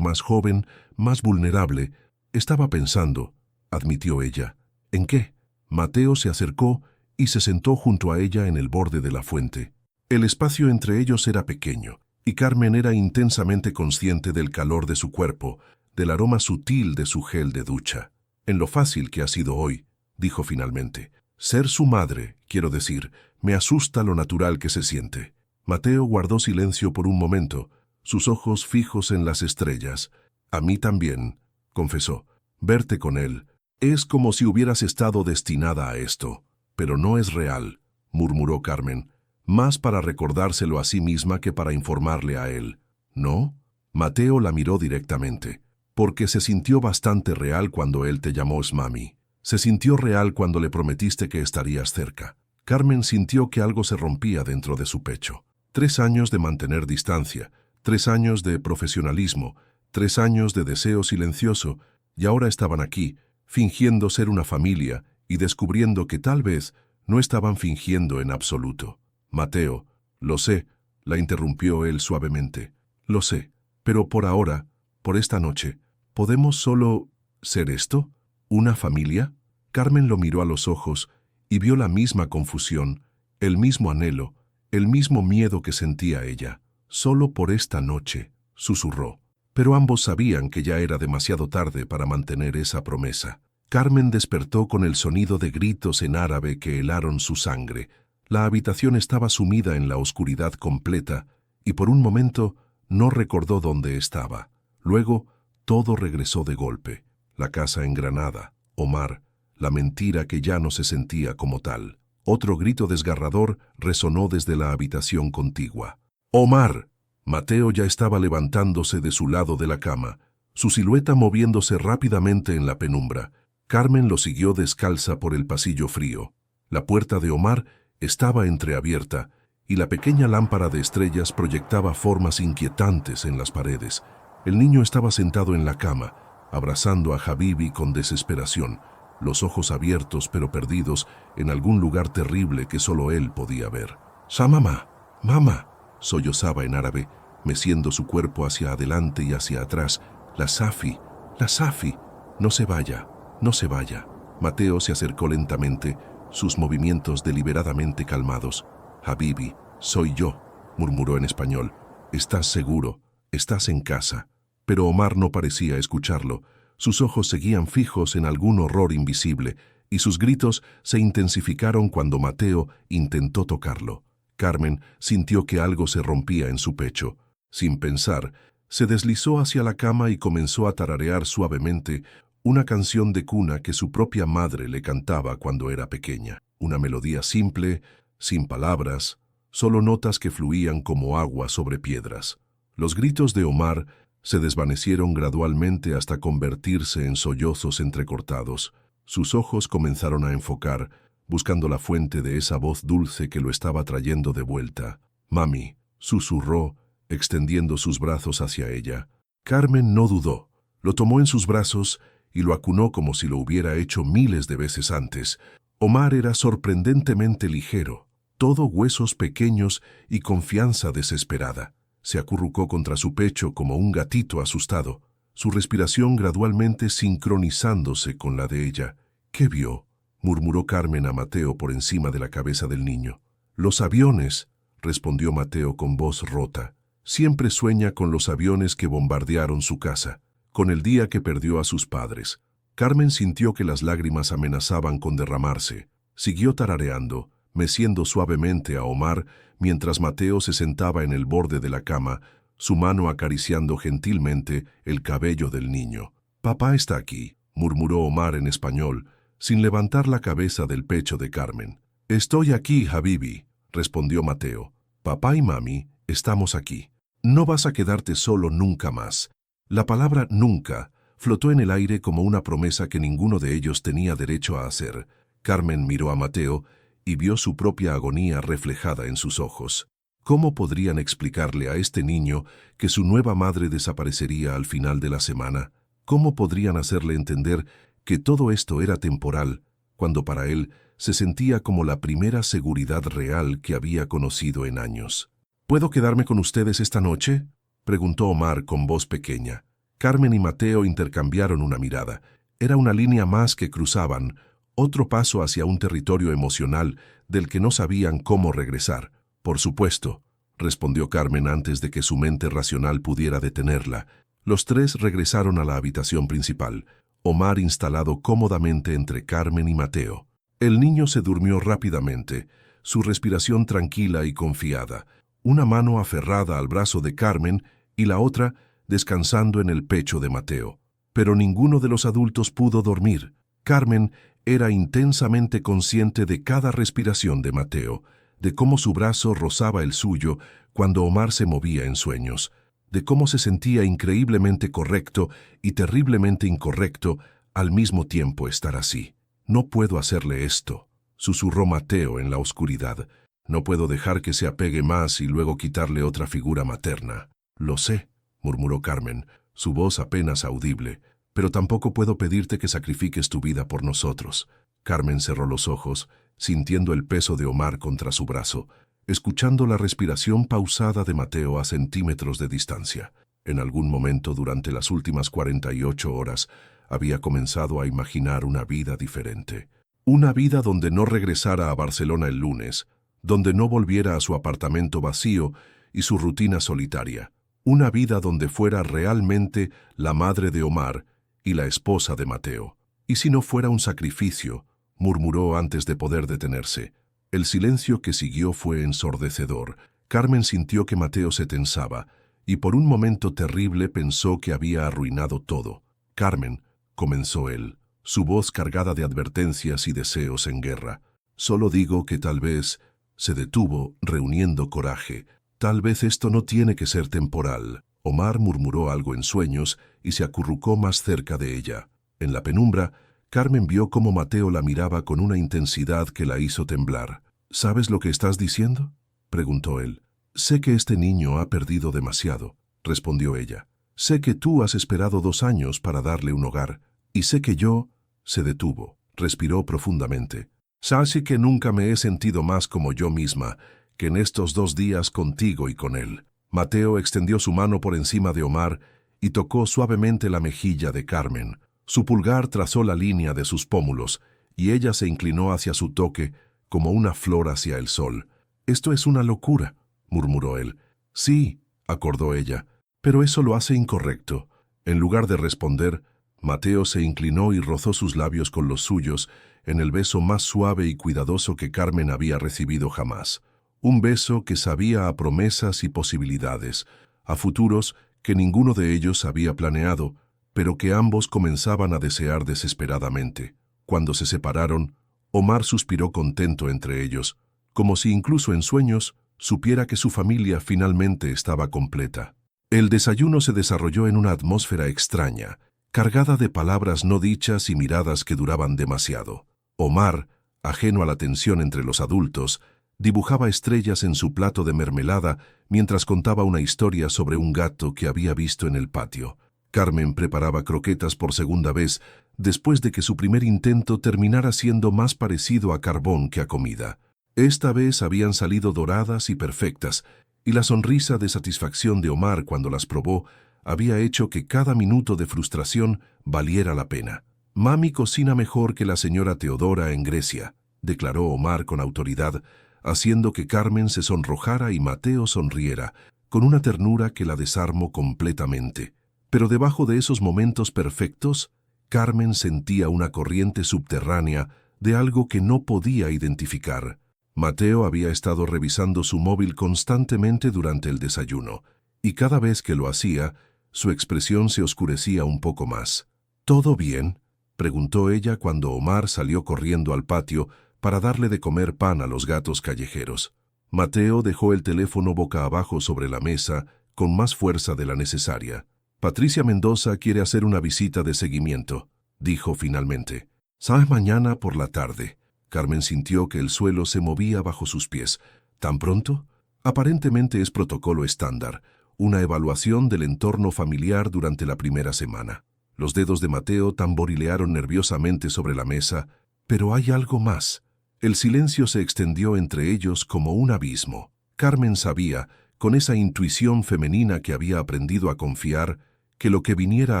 más joven, más vulnerable. Estaba pensando, admitió ella. ¿En qué? Mateo se acercó y se sentó junto a ella en el borde de la fuente. El espacio entre ellos era pequeño, y Carmen era intensamente consciente del calor de su cuerpo, del aroma sutil de su gel de ducha. En lo fácil que ha sido hoy, dijo finalmente. Ser su madre, quiero decir, me asusta lo natural que se siente. Mateo guardó silencio por un momento, sus ojos fijos en las estrellas. A mí también, confesó. Verte con él. Es como si hubieras estado destinada a esto. Pero no es real, murmuró Carmen, más para recordárselo a sí misma que para informarle a él. ¿No? Mateo la miró directamente. Porque se sintió bastante real cuando él te llamó Smami. Se sintió real cuando le prometiste que estarías cerca. Carmen sintió que algo se rompía dentro de su pecho. 3 años de mantener distancia, 3 años de profesionalismo, 3 años de deseo silencioso, y ahora estaban aquí, fingiendo ser una familia y descubriendo que tal vez no estaban fingiendo en absoluto. Mateo, lo sé, la interrumpió él suavemente. Lo sé, pero por ahora, por esta noche, ¿podemos solo ser esto? ¿Una familia? Carmen lo miró a los ojos y vio la misma confusión, el mismo anhelo, el mismo miedo que sentía ella. Solo por esta noche, susurró. Pero ambos sabían que ya era demasiado tarde para mantener esa promesa. Carmen despertó con el sonido de gritos en árabe que helaron su sangre. La habitación estaba sumida en la oscuridad completa y por un momento no recordó dónde estaba. Luego, todo regresó de golpe. La casa engranada, Omar, la mentira que ya no se sentía como tal. Otro grito desgarrador resonó desde la habitación contigua. ¡Omar! Mateo ya estaba levantándose de su lado de la cama, su silueta moviéndose rápidamente en la penumbra. Carmen lo siguió descalza por el pasillo frío. La puerta de Omar estaba entreabierta y la pequeña lámpara de estrellas proyectaba formas inquietantes en las paredes. El niño estaba sentado en la cama, abrazando a Habibi con desesperación, los ojos abiertos pero perdidos en algún lugar terrible que solo él podía ver. «¡Mamá! ¡Mamá!», sollozaba en árabe, meciendo su cuerpo hacia adelante y hacia atrás. «La Safi, la Safi, no se vaya, no se vaya». Mateo se acercó lentamente, sus movimientos deliberadamente calmados. «Habibi, soy yo», murmuró en español. «Estás seguro, estás en casa». Pero Omar no parecía escucharlo. Sus ojos seguían fijos en algún horror invisible, y sus gritos se intensificaron cuando Mateo intentó tocarlo. Carmen sintió que algo se rompía en su pecho. Sin pensar, se deslizó hacia la cama y comenzó a tararear suavemente una canción de cuna que su propia madre le cantaba cuando era pequeña. Una melodía simple, sin palabras, solo notas que fluían como agua sobre piedras. Los gritos de Omar se desvanecieron gradualmente hasta convertirse en sollozos entrecortados. Sus ojos comenzaron a enfocar, buscando la fuente de esa voz dulce que lo estaba trayendo de vuelta. «Mami», susurró, extendiendo sus brazos hacia ella. Carmen no dudó. Lo tomó en sus brazos y lo acunó como si lo hubiera hecho miles de veces antes. Omar era sorprendentemente ligero, todo huesos pequeños y confianza desesperada. Se acurrucó contra su pecho como un gatito asustado, su respiración gradualmente sincronizándose con la de ella. «¿Qué vio?», murmuró Carmen a Mateo por encima de la cabeza del niño. «Los aviones», respondió Mateo con voz rota. Siempre sueña con los aviones que bombardearon su casa, con el día que perdió a sus padres. Carmen sintió que las lágrimas amenazaban con derramarse. Siguió tarareando, meciendo suavemente a Omar, mientras Mateo se sentaba en el borde de la cama, su mano acariciando gentilmente el cabello del niño. «Papá está aquí», murmuró Omar en español, sin levantar la cabeza del pecho de Carmen. «Estoy aquí, Habibi», respondió Mateo. «Papá y mami, estamos aquí. No vas a quedarte solo nunca más». La palabra «nunca» flotó en el aire como una promesa que ninguno de ellos tenía derecho a hacer. Carmen miró a Mateo y vio su propia agonía reflejada en sus ojos. ¿Cómo podrían explicarle a este niño que su nueva madre desaparecería al final de la semana? ¿Cómo podrían hacerle entender que todo esto era temporal, cuando para él Se sentía como la primera seguridad real que había conocido en años. ¿Puedo quedarme con ustedes esta noche?, preguntó Omar con voz pequeña. Carmen y Mateo intercambiaron una mirada. Era una línea más que cruzaban, otro paso hacia un territorio emocional del que no sabían cómo regresar. Por supuesto, respondió Carmen antes de que su mente racional pudiera detenerla. Los tres regresaron a la habitación principal, Omar instalado cómodamente entre Carmen y Mateo. El niño se durmió rápidamente, su respiración tranquila y confiada, una mano aferrada al brazo de Carmen y la otra descansando en el pecho de Mateo. Pero ninguno de los adultos pudo dormir. Carmen era intensamente consciente de cada respiración de Mateo, de cómo su brazo rozaba el suyo cuando Omar se movía en sueños, de cómo se sentía increíblemente correcto y terriblemente incorrecto al mismo tiempo estar así. «No puedo hacerle esto», susurró Mateo en la oscuridad. «No puedo dejar que se apegue más y luego quitarle otra figura materna». «Lo sé», murmuró Carmen, su voz apenas audible, «pero tampoco puedo pedirte que sacrifiques tu vida por nosotros». Carmen cerró los ojos, sintiendo el peso de Omar contra su brazo, escuchando la respiración pausada de Mateo a centímetros de distancia. En algún momento durante las últimas 48 horas había comenzado a imaginar una vida diferente. Una vida donde no regresara a Barcelona el lunes, donde no volviera a su apartamento vacío y su rutina solitaria. Una vida donde fuera realmente la madre de Omar y la esposa de Mateo. «¿Y si no fuera un sacrificio?», murmuró antes de poder detenerse. El silencio que siguió fue ensordecedor. Carmen sintió que Mateo se tensaba, y por un momento terrible pensó que había arruinado todo. «Carmen», comenzó él, su voz cargada de advertencias y deseos en guerra. «Solo digo que tal vez…». Se detuvo, reuniendo coraje. «Tal vez esto no tiene que ser temporal». Omar murmuró algo en sueños y se acurrucó más cerca de ella. En la penumbra, Carmen vio cómo Mateo la miraba con una intensidad que la hizo temblar. «¿Sabes lo que estás diciendo?», preguntó él. «Sé que este niño ha perdido demasiado», respondió ella. «Sé que tú has esperado 2 años para darle un hogar, y sé que yo…». Se detuvo, respiró profundamente. «Sabes que nunca me he sentido más como yo misma que en estos 2 días contigo y con él». Mateo extendió su mano por encima de Omar y tocó suavemente la mejilla de Carmen. Su pulgar trazó la línea de sus pómulos, y ella se inclinó hacia su toque, como una flor hacia el sol. «Esto es una locura», murmuró él. «Sí», acordó ella, «pero eso lo hace incorrecto». En lugar de responder, Mateo se inclinó y rozó sus labios con los suyos en el beso más suave y cuidadoso que Carmen había recibido jamás. Un beso que sabía a promesas y posibilidades, a futuros que ninguno de ellos había planeado, pero que ambos comenzaban a desear desesperadamente. Cuando se separaron, Omar suspiró contento entre ellos, como si incluso en sueños supiera que su familia finalmente estaba completa. El desayuno se desarrolló en una atmósfera extraña, cargada de palabras no dichas y miradas que duraban demasiado. Omar, ajeno a la tensión entre los adultos, dibujaba estrellas en su plato de mermelada mientras contaba una historia sobre un gato que había visto en el patio. Carmen preparaba croquetas por segunda vez, después de que su primer intento terminara siendo más parecido a carbón que a comida. Esta vez habían salido doradas y perfectas, y la sonrisa de satisfacción de Omar cuando las probó había hecho que cada minuto de frustración valiera la pena. «Mami cocina mejor que la señora Teodora en Grecia», declaró Omar con autoridad, haciendo que Carmen se sonrojara y Mateo sonriera, con una ternura que la desarmó completamente. Pero debajo de esos momentos perfectos, Carmen sentía una corriente subterránea de algo que no podía identificar. Mateo había estado revisando su móvil constantemente durante el desayuno, y cada vez que lo hacía, su expresión se oscurecía un poco más. «¿Todo bien?», preguntó ella cuando Omar salió corriendo al patio para darle de comer pan a los gatos callejeros. Mateo dejó el teléfono boca abajo sobre la mesa con más fuerza de la necesaria. «Patricia Mendoza quiere hacer una visita de seguimiento», dijo finalmente. «¿Sabes mañana por la tarde?» Carmen sintió que el suelo se movía bajo sus pies. «¿Tan pronto?» Aparentemente es protocolo estándar, una evaluación del entorno familiar durante la primera semana. Los dedos de Mateo tamborilearon nerviosamente sobre la mesa. «Pero hay algo más». El silencio se extendió entre ellos como un abismo. Carmen sabía, con esa intuición femenina que había aprendido a confiar, que lo que viniera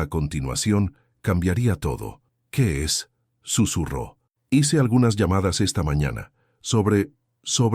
a continuación cambiaría todo. ¿Qué es?, susurró. Hice algunas llamadas esta mañana, sobre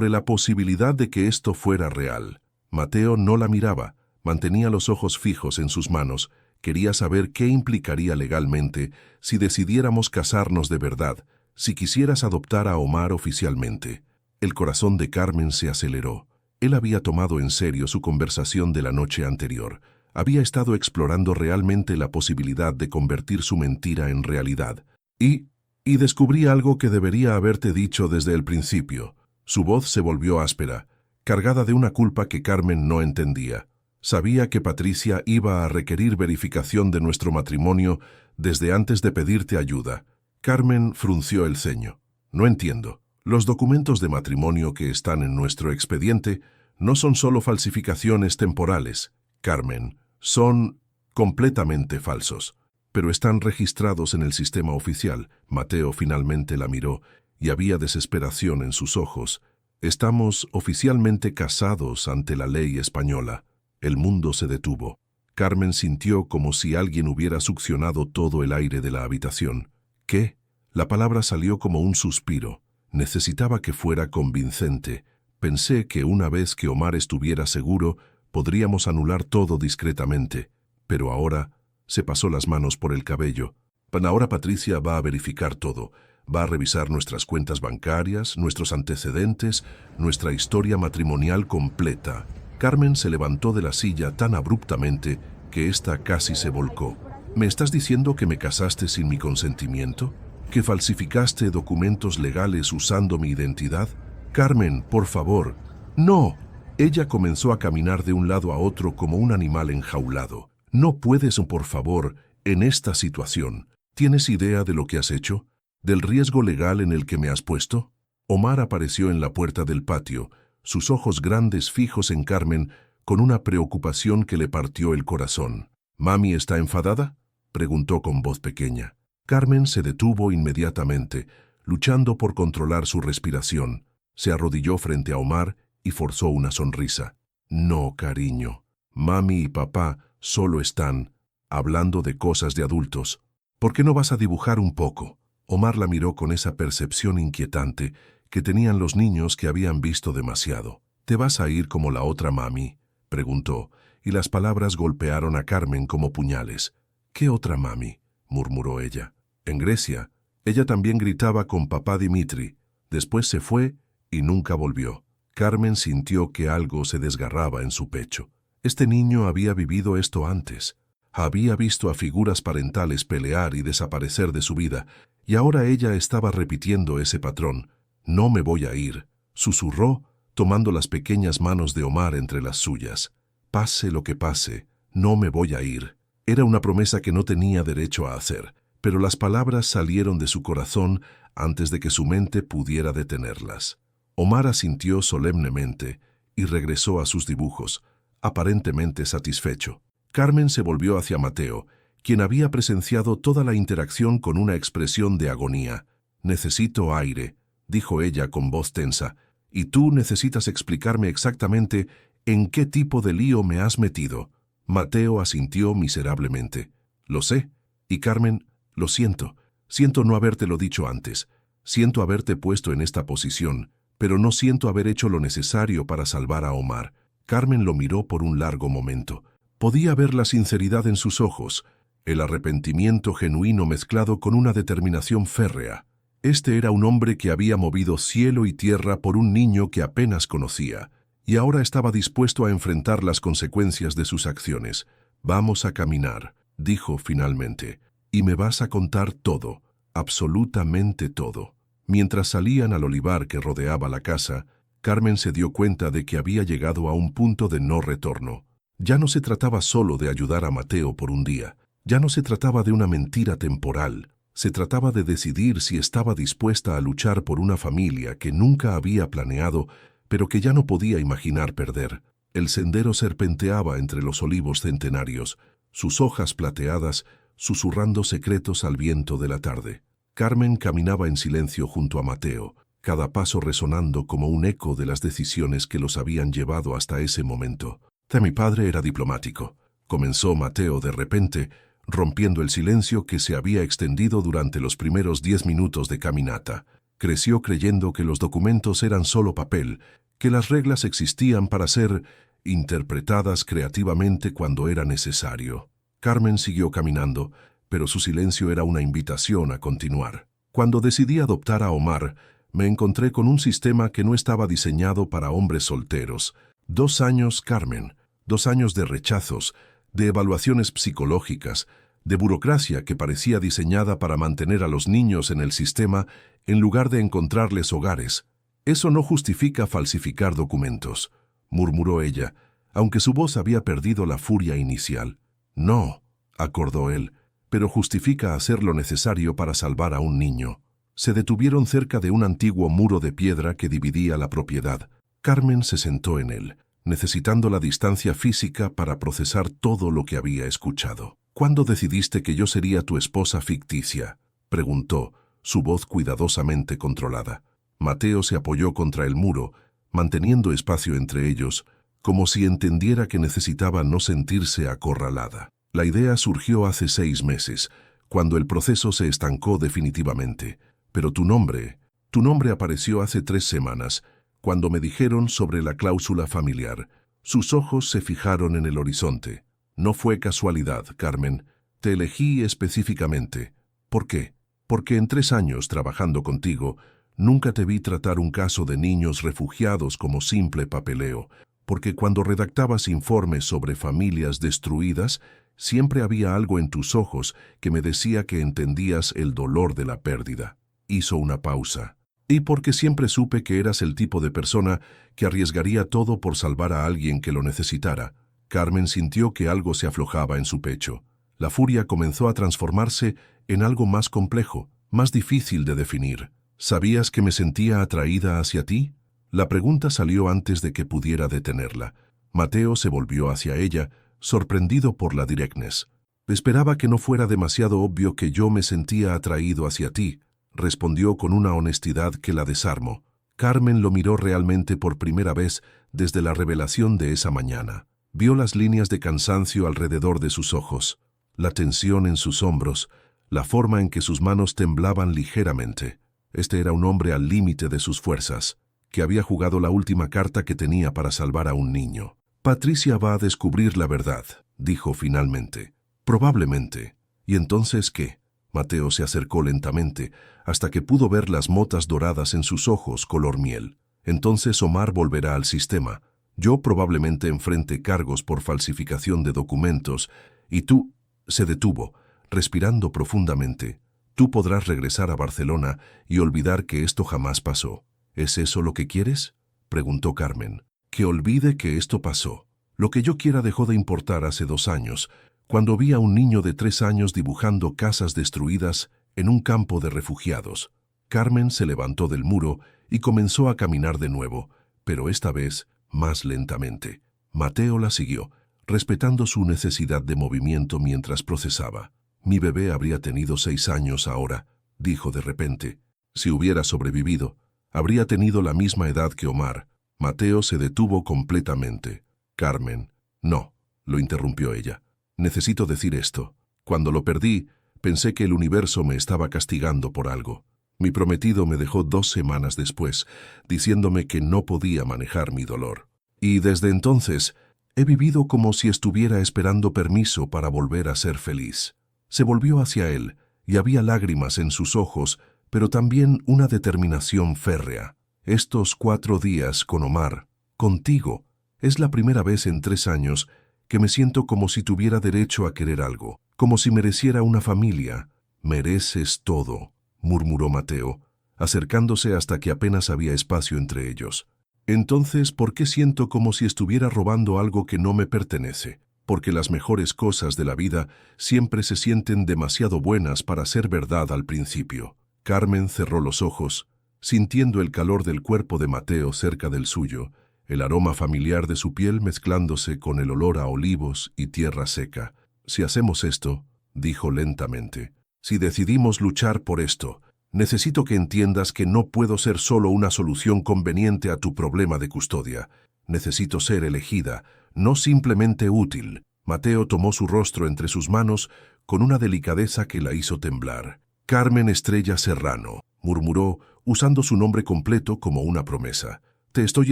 la posibilidad de que esto fuera real. Mateo no la miraba, mantenía los ojos fijos en sus manos, quería saber qué implicaría legalmente si decidiéramos casarnos de verdad, si quisieras adoptar a Omar oficialmente. El corazón de Carmen se aceleró. Él había tomado en serio su conversación de la noche anterior. Había estado explorando realmente la posibilidad de convertir su mentira en realidad. Y descubrí algo que debería haberte dicho desde el principio. Su voz se volvió áspera, cargada de una culpa que Carmen no entendía. Sabía que Patricia iba a requerir verificación de nuestro matrimonio desde antes de pedirte ayuda. Carmen frunció el ceño. No entiendo. Los documentos de matrimonio que están en nuestro expediente no son solo falsificaciones temporales, Carmen, son completamente falsos, pero están registrados en el sistema oficial. Mateo finalmente la miró y había desesperación en sus ojos. Estamos oficialmente casados ante la ley española. El mundo se detuvo. Carmen sintió como si alguien hubiera succionado todo el aire de la habitación. ¿Qué? La palabra salió como un suspiro. Necesitaba que fuera convincente. Pensé que una vez que Omar estuviera seguro, podríamos anular todo discretamente. Pero ahora se pasó las manos por el cabello. Ahora Patricia va a verificar todo. Va a revisar nuestras cuentas bancarias, nuestros antecedentes, nuestra historia matrimonial completa. Carmen se levantó de la silla tan abruptamente que ésta casi se volcó. ¿Me estás diciendo que me casaste sin mi consentimiento? ¿Que falsificaste documentos legales usando mi identidad? Carmen, por favor. ¡No! Ella comenzó a caminar de un lado a otro como un animal enjaulado. No puedes, por favor, en esta situación. ¿Tienes idea de lo que has hecho? ¿Del riesgo legal en el que me has puesto? Omar apareció en la puerta del patio, sus ojos grandes fijos en Carmen, con una preocupación que le partió el corazón. ¿Mami está enfadada?, preguntó con voz pequeña. Carmen se detuvo inmediatamente, luchando por controlar su respiración. Se arrodilló frente a Omar y forzó una sonrisa. No, cariño. Mami y papá solo están hablando de cosas de adultos. ¿Por qué no vas a dibujar un poco? Omar la miró con esa percepción inquietante que tenían los niños que habían visto demasiado. ¿Te vas a ir como la otra mami?, preguntó, y las palabras golpearon a Carmen como puñales. ¿Qué otra mami?, murmuró ella. En Grecia, ella también gritaba con papá Dimitri. Después se fue y nunca volvió. Carmen sintió que algo se desgarraba en su pecho. Este niño había vivido esto antes. Había visto a figuras parentales pelear y desaparecer de su vida, y ahora ella estaba repitiendo ese patrón. «No me voy a ir», susurró, tomando las pequeñas manos de Omar entre las suyas. «Pase lo que pase, no me voy a ir». Era una promesa que no tenía derecho a hacer, pero las palabras salieron de su corazón antes de que su mente pudiera detenerlas. Omar asintió solemnemente y regresó a sus dibujos, aparentemente satisfecho. Carmen se volvió hacia Mateo, quien había presenciado toda la interacción con una expresión de agonía. «Necesito aire», dijo ella con voz tensa, «y tú necesitas explicarme exactamente en qué tipo de lío me has metido». Mateo asintió miserablemente. «Lo sé». Y Carmen, «Lo siento. Siento no habértelo dicho antes. Siento haberte puesto en esta posición, pero no siento haber hecho lo necesario para salvar a Omar». Carmen lo miró por un largo momento. Podía ver la sinceridad en sus ojos, el arrepentimiento genuino mezclado con una determinación férrea. Este era un hombre que había movido cielo y tierra por un niño que apenas conocía, y ahora estaba dispuesto a enfrentar las consecuencias de sus acciones. «Vamos a caminar», dijo finalmente, «y me vas a contar todo, absolutamente todo». Mientras salían al olivar que rodeaba la casa, Carmen se dio cuenta de que había llegado a un punto de no retorno. Ya no se trataba solo de ayudar a Mateo por un día, ya no se trataba de una mentira temporal, se trataba de decidir si estaba dispuesta a luchar por una familia que nunca había planeado, pero que ya no podía imaginar perder. El sendero serpenteaba entre los olivos centenarios, sus hojas plateadas susurrando secretos al viento de la tarde. Carmen caminaba en silencio junto a Mateo. cada paso resonando como un eco de las decisiones que los habían llevado hasta ese momento. Mi padre era diplomático, comenzó Mateo de repente, rompiendo el silencio que se había extendido durante los primeros 10 minutos de caminata. Creció creyendo que los documentos eran solo papel, que las reglas existían para ser interpretadas creativamente cuando era necesario. Carmen siguió caminando, pero su silencio era una invitación a continuar. Cuando decidí adoptar a Omar, me encontré con un sistema que no estaba diseñado para hombres solteros. 2 años, Carmen, 2 años de rechazos, de evaluaciones psicológicas, de burocracia que parecía diseñada para mantener a los niños en el sistema en lugar de encontrarles hogares. Eso no justifica falsificar documentos, murmuró ella, aunque su voz había perdido la furia inicial. No, acordó él, pero justifica hacer lo necesario para salvar a un niño. Se detuvieron cerca de un antiguo muro de piedra que dividía la propiedad. Carmen se sentó en él, necesitando la distancia física para procesar todo lo que había escuchado. ¿Cuándo decidiste que yo sería tu esposa ficticia?, preguntó, su voz cuidadosamente controlada. Mateo se apoyó contra el muro, manteniendo espacio entre ellos, como si entendiera que necesitaba no sentirse acorralada. La idea surgió hace 6 meses, cuando el proceso se estancó definitivamente. Pero tu nombre apareció hace 3 semanas, cuando me dijeron sobre la cláusula familiar. Sus ojos se fijaron en el horizonte. No fue casualidad, Carmen. Te elegí específicamente. ¿Por qué? Porque en 3 años trabajando contigo, nunca te vi tratar un caso de niños refugiados como simple papeleo, porque cuando redactabas informes sobre familias destruidas, siempre había algo en tus ojos que me decía que entendías el dolor de la pérdida. Hizo una pausa. Y porque siempre supe que eras el tipo de persona que arriesgaría todo por salvar a alguien que lo necesitara. Carmen sintió que algo se aflojaba en su pecho. La furia comenzó a transformarse en algo más complejo, más difícil de definir. ¿Sabías que me sentía atraída hacia ti? La pregunta salió antes de que pudiera detenerla. Mateo se volvió hacia ella, sorprendido por la directness. Esperaba que no fuera demasiado obvio que yo me sentía atraído hacia ti, respondió con una honestidad que la desarmó. Carmen lo miró realmente por primera vez desde la revelación de esa mañana. Vio las líneas de cansancio alrededor de sus ojos, la tensión en sus hombros, la forma en que sus manos temblaban ligeramente. Este era un hombre al límite de sus fuerzas, que había jugado la última carta que tenía para salvar a un niño. Patricia va a descubrir la verdad, dijo finalmente. Probablemente. ¿Y entonces qué? Mateo se acercó lentamente, hasta que pudo ver las motas doradas en sus ojos color miel. Entonces Omar volverá al sistema. Yo probablemente enfrente cargos por falsificación de documentos, y tú... Se detuvo, respirando profundamente. Tú podrás regresar a Barcelona y olvidar que esto jamás pasó. ¿Es eso lo que quieres?, preguntó Carmen. Que olvide que esto pasó. Lo que yo quiera dejó de importar hace 2 años, cuando vi a un niño de 3 años dibujando casas destruidas en un campo de refugiados. Carmen se levantó del muro y comenzó a caminar de nuevo, pero esta vez más lentamente. Mateo la siguió, respetando su necesidad de movimiento mientras procesaba. Mi bebé habría tenido 6 años ahora, dijo de repente. Si hubiera sobrevivido, habría tenido la misma edad que Omar. Mateo se detuvo completamente. Carmen, no, lo interrumpió ella. Necesito decir esto. Cuando lo perdí, pensé que el universo me estaba castigando por algo. Mi prometido me dejó 2 semanas después, diciéndome que no podía manejar mi dolor. Y desde entonces, he vivido como si estuviera esperando permiso para volver a ser feliz. Se volvió hacia él, y había lágrimas en sus ojos, pero también una determinación férrea. Estos 4 días con Omar, contigo, es la primera vez en 3 años que me siento como si tuviera derecho a querer algo, como si mereciera una familia. Mereces todo, murmuró Mateo, acercándose hasta que apenas había espacio entre ellos. Entonces, ¿por qué siento como si estuviera robando algo que no me pertenece? Porque las mejores cosas de la vida siempre se sienten demasiado buenas para ser verdad al principio. Carmen cerró los ojos, sintiendo el calor del cuerpo de Mateo cerca del suyo, el aroma familiar de su piel mezclándose con el olor a olivos y tierra seca. Si hacemos esto, dijo lentamente, si decidimos luchar por esto, Necesito que entiendas que no puedo ser solo una solución conveniente a tu problema de custodia. Necesito ser elegida, no simplemente útil. Mateo tomó su rostro entre sus manos con una delicadeza que la hizo temblar. Carmen Estrella Serrano, murmuró, usando su nombre completo como una promesa. Te estoy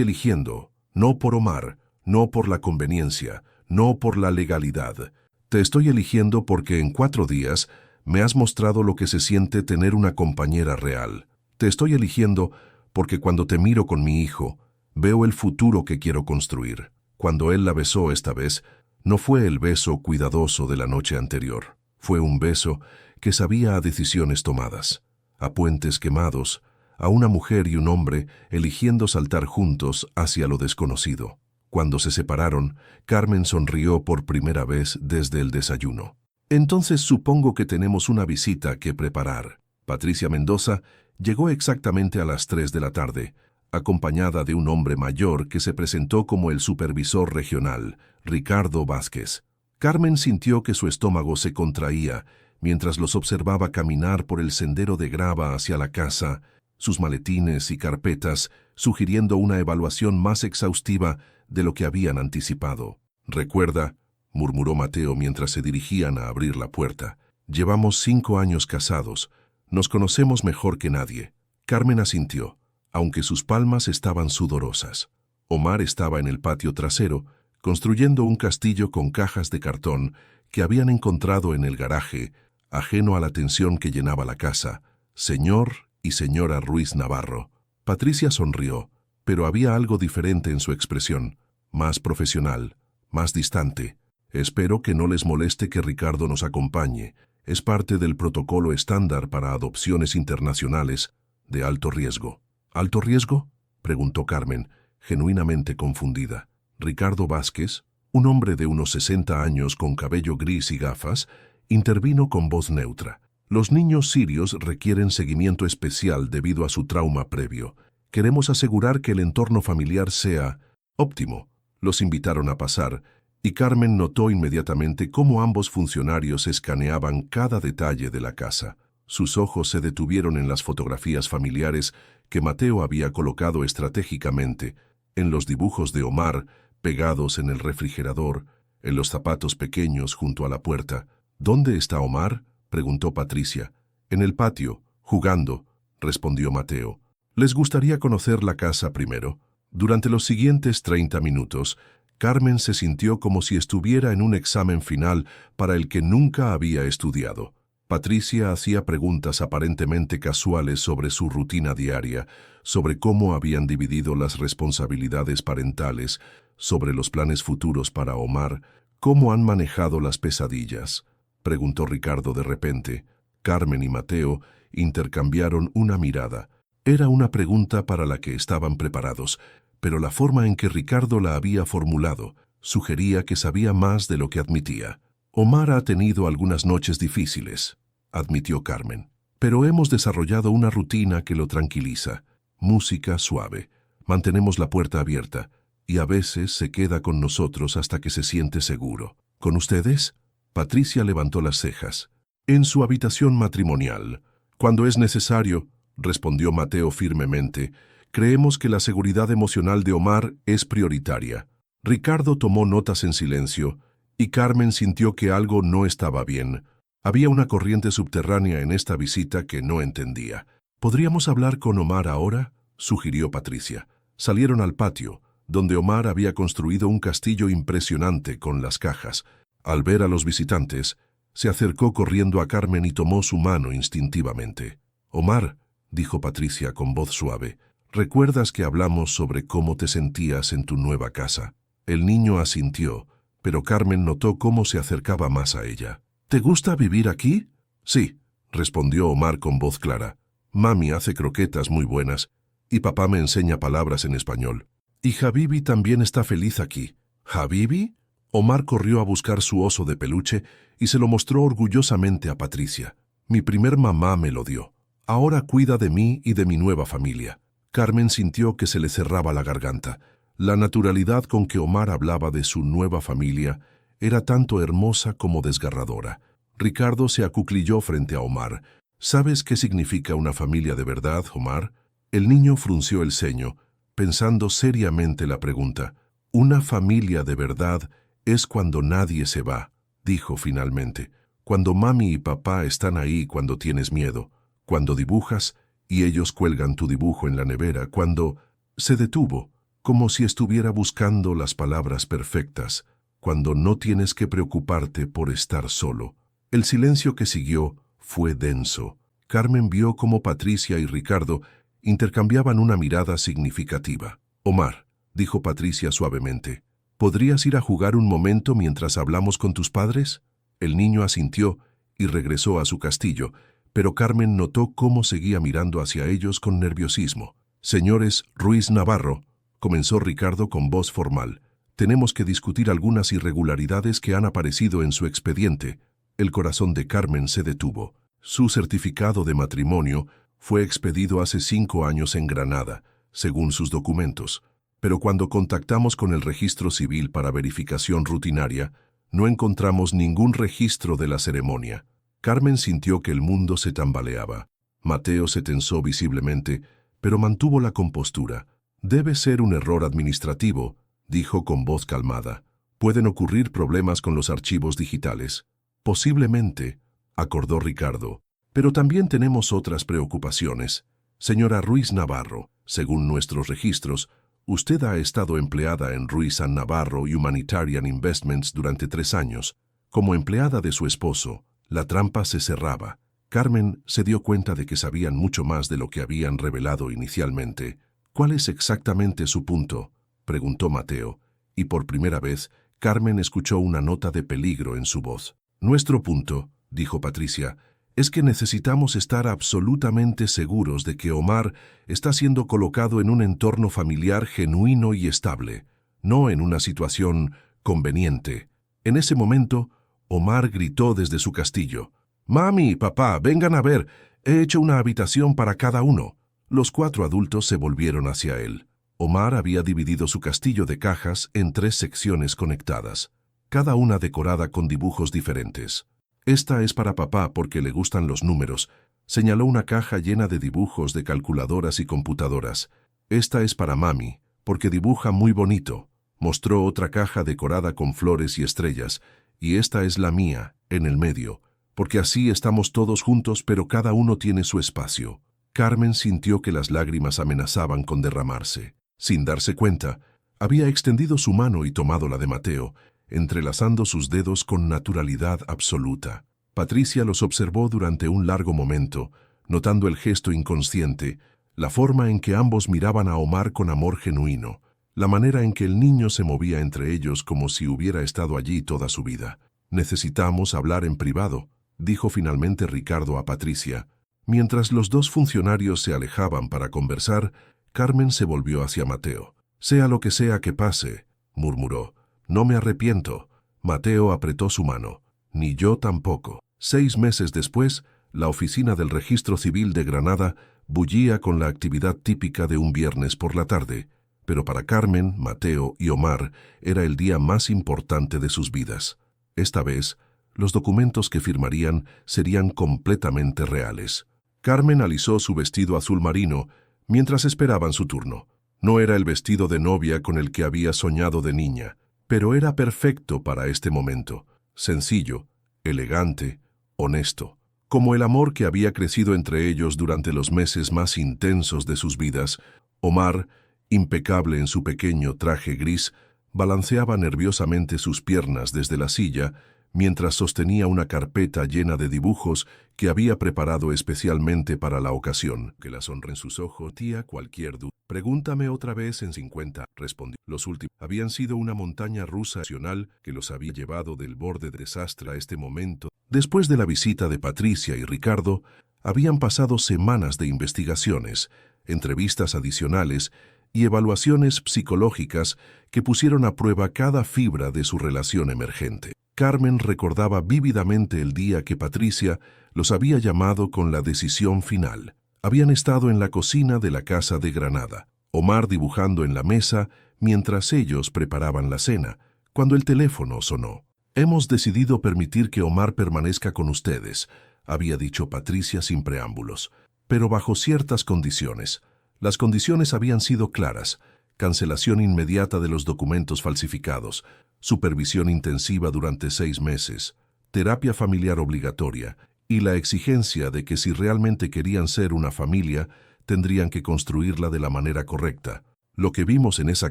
eligiendo, no por Omar, no por la conveniencia, no por la legalidad. Te estoy eligiendo porque en 4 días me has mostrado lo que se siente tener una compañera real. Te estoy eligiendo porque cuando te miro con mi hijo, veo el futuro que quiero construir. Cuando él la besó esta vez, no fue el beso cuidadoso de la noche anterior. Fue un beso que sabía a decisiones tomadas, a puentes quemados, a una mujer y un hombre eligiendo saltar juntos hacia lo desconocido. Cuando se separaron, Carmen sonrió por primera vez desde el desayuno. Entonces supongo que tenemos una visita que preparar. Patricia Mendoza llegó exactamente a las 3 de la tarde, acompañada de un hombre mayor que se presentó como el supervisor regional, Ricardo Vázquez. Carmen sintió que su estómago se contraía mientras los observaba caminar por el sendero de grava hacia la casa, sus maletines y carpetas sugiriendo una evaluación más exhaustiva de lo que habían anticipado. «Recuerda», murmuró Mateo mientras se dirigían a abrir la puerta, «llevamos 5 años casados. Nos conocemos mejor que nadie». Carmen asintió, aunque sus palmas estaban sudorosas. Omar estaba en el patio trasero, construyendo un castillo con cajas de cartón que habían encontrado en el garaje, ajeno a la tensión que llenaba la casa. Señor y señora Ruiz Navarro. Patricia sonrió, pero había algo diferente en su expresión, más profesional, más distante. «Espero que no les moleste que Ricardo nos acompañe. Es parte del protocolo estándar para adopciones internacionales de alto riesgo». «¿Alto riesgo?», preguntó Carmen, genuinamente confundida. Ricardo Vázquez, un hombre de unos 60 años con cabello gris y gafas, intervino con voz neutra. «Los niños sirios requieren seguimiento especial debido a su trauma previo. Queremos asegurar que el entorno familiar sea óptimo». Los invitaron a pasar, y Carmen notó inmediatamente cómo ambos funcionarios escaneaban cada detalle de la casa. Sus ojos se detuvieron en las fotografías familiares que Mateo había colocado estratégicamente, en los dibujos de Omar pegados en el refrigerador, en los zapatos pequeños junto a la puerta. «¿Dónde está Omar?», preguntó Patricia. «En el patio, jugando», respondió Mateo. «Les gustaría conocer la casa primero». Durante los siguientes 30 minutos, Carmen se sintió como si estuviera en un examen final para el que nunca había estudiado. Patricia hacía preguntas aparentemente casuales sobre su rutina diaria, sobre cómo habían dividido las responsabilidades parentales, sobre los planes futuros para Omar, cómo han manejado las pesadillas. Preguntó Ricardo de repente. Carmen y Mateo intercambiaron una mirada. Era una pregunta para la que estaban preparados, pero la forma en que Ricardo la había formulado sugería que sabía más de lo que admitía. «Omar ha tenido algunas noches difíciles», admitió Carmen, «pero hemos desarrollado una rutina que lo tranquiliza. Música suave, mantenemos la puerta abierta, y a veces se queda con nosotros hasta que se siente seguro». «¿Con ustedes?», Patricia levantó las cejas. «En su habitación matrimonial. Cuando es necesario», respondió Mateo firmemente, «creemos que la seguridad emocional de Omar es prioritaria». Ricardo tomó notas en silencio, y Carmen sintió que algo no estaba bien. Había una corriente subterránea en esta visita que no entendía. «¿Podríamos hablar con Omar ahora?», sugirió Patricia. Salieron al patio, donde Omar había construido un castillo impresionante con las cajas. Al ver a los visitantes, se acercó corriendo a Carmen y tomó su mano instintivamente. «Omar», dijo Patricia con voz suave, «¿recuerdas que hablamos sobre cómo te sentías en tu nueva casa?». El niño asintió, pero Carmen notó cómo se acercaba más a ella. «¿Te gusta vivir aquí?». «Sí», respondió Omar con voz clara. «Mami hace croquetas muy buenas, y papá me enseña palabras en español. Y Habibi también está feliz aquí». «¿Habibi?». Omar corrió a buscar su oso de peluche y se lo mostró orgullosamente a Patricia. «Mi primer mamá me lo dio. Ahora cuida de mí y de mi nueva familia». Carmen sintió que se le cerraba la garganta. La naturalidad con que Omar hablaba de su nueva familia era tanto hermosa como desgarradora. Ricardo se acuclilló frente a Omar, ¿Sabes qué significa una familia de verdad, Omar? El niño frunció el ceño, pensando seriamente la pregunta. Una familia de verdad es cuando nadie se va, dijo finalmente. Cuando mami y papá están ahí cuando tienes miedo, cuando dibujas y ellos cuelgan tu dibujo en la nevera, cuando... Se detuvo, como si estuviera buscando las palabras perfectas, cuando no tienes que preocuparte por estar solo. El silencio que siguió fue denso. Carmen vio cómo Patricia y Ricardo intercambiaban una mirada significativa. Omar, dijo Patricia suavemente, ¿podrías ir a jugar un momento mientras hablamos con tus padres? El niño asintió y regresó a su castillo, pero Carmen notó cómo seguía mirando hacia ellos con nerviosismo. Señores Ruiz Navarro, comenzó Ricardo con voz formal, tenemos que discutir algunas irregularidades que han aparecido en su expediente. El corazón de Carmen se detuvo. Su certificado de matrimonio fue expedido hace 5 años en Granada, según sus documentos, pero cuando contactamos con el registro civil para verificación rutinaria, no encontramos ningún registro de la ceremonia. Carmen sintió que el mundo se tambaleaba. Mateo se tensó visiblemente, pero mantuvo la compostura. Debe ser un error administrativo, dijo con voz calmada. Pueden ocurrir problemas con los archivos digitales. Posiblemente, acordó Ricardo, pero también tenemos otras preocupaciones. Señora Ruiz Navarro, según nuestros registros, usted ha estado empleada en Ruiz Navarro y Humanitarian Investments durante 3 años. Como empleada de su esposo, la trampa se cerraba. Carmen se dio cuenta de que sabían mucho más de lo que habían revelado inicialmente. ¿Cuál es exactamente su punto?, preguntó Mateo, y por primera vez Carmen escuchó una nota de peligro en su voz. Nuestro punto, dijo Patricia, es que necesitamos estar absolutamente seguros de que Omar está siendo colocado en un entorno familiar genuino y estable, no en una situación conveniente. En ese momento, Omar gritó desde su castillo. «Mami, papá, vengan a ver, he hecho una habitación para cada uno». Los 4 adultos se volvieron hacia él. Omar había dividido su castillo de cajas en 3 secciones conectadas, cada una decorada con dibujos diferentes. «Esta es para papá porque le gustan los números», señaló una caja llena de dibujos de calculadoras y computadoras. «Esta es para mami, porque dibuja muy bonito», mostró otra caja decorada con flores y estrellas, «y esta es la mía, en el medio, porque así estamos todos juntos pero cada uno tiene su espacio». Carmen sintió que las lágrimas amenazaban con derramarse. Sin darse cuenta, había extendido su mano y tomado la de Mateo, entrelazando sus dedos con naturalidad absoluta. Patricia los observó durante un largo momento, notando el gesto inconsciente, la forma en que ambos miraban a Omar con amor genuino, la manera en que el niño se movía entre ellos como si hubiera estado allí toda su vida. «Necesitamos hablar en privado», dijo finalmente Ricardo a Patricia. Mientras los 2 funcionarios se alejaban para conversar, Carmen se volvió hacia Mateo. «Sea lo que sea que pase», murmuró, «no me arrepiento». Mateo apretó su mano. «Ni yo tampoco». 6 meses después, la oficina del Registro Civil de Granada bullía con la actividad típica de un viernes por la tarde, pero para Carmen, Mateo y Omar era el día más importante de sus vidas. Esta vez, los documentos que firmarían serían completamente reales. Carmen alisó su vestido azul marino mientras esperaban su turno. No era el vestido de novia con el que había soñado de niña, pero era perfecto para este momento. Sencillo, elegante, honesto. Como el amor que había crecido entre ellos durante los meses más intensos de sus vidas, Omar, impecable en su pequeño traje gris, balanceaba nerviosamente sus piernas desde la silla mientras sostenía una carpeta llena de dibujos que había preparado especialmente para la ocasión. Que la sonra en sus ojos, tía, cualquier duda. «Pregúntame otra vez en 50», respondió. Los últimos habían sido una montaña rusa emocional que los había llevado del borde de desastre a este momento. Después de la visita de Patricia y Ricardo, habían pasado semanas de investigaciones, entrevistas adicionales y evaluaciones psicológicas que pusieron a prueba cada fibra de su relación emergente. Carmen recordaba vívidamente el día que Patricia los había llamado con la decisión final. Habían estado en la cocina de la casa de Granada, Omar dibujando en la mesa mientras ellos preparaban la cena, cuando el teléfono sonó. «Hemos decidido permitir que Omar permanezca con ustedes», había dicho Patricia sin preámbulos, pero bajo ciertas condiciones. Las condiciones habían sido claras: cancelación inmediata de los documentos falsificados, supervisión intensiva durante 6 meses, terapia familiar obligatoria y la exigencia de que si realmente querían ser una familia, tendrían que construirla de la manera correcta. Lo que vimos en esa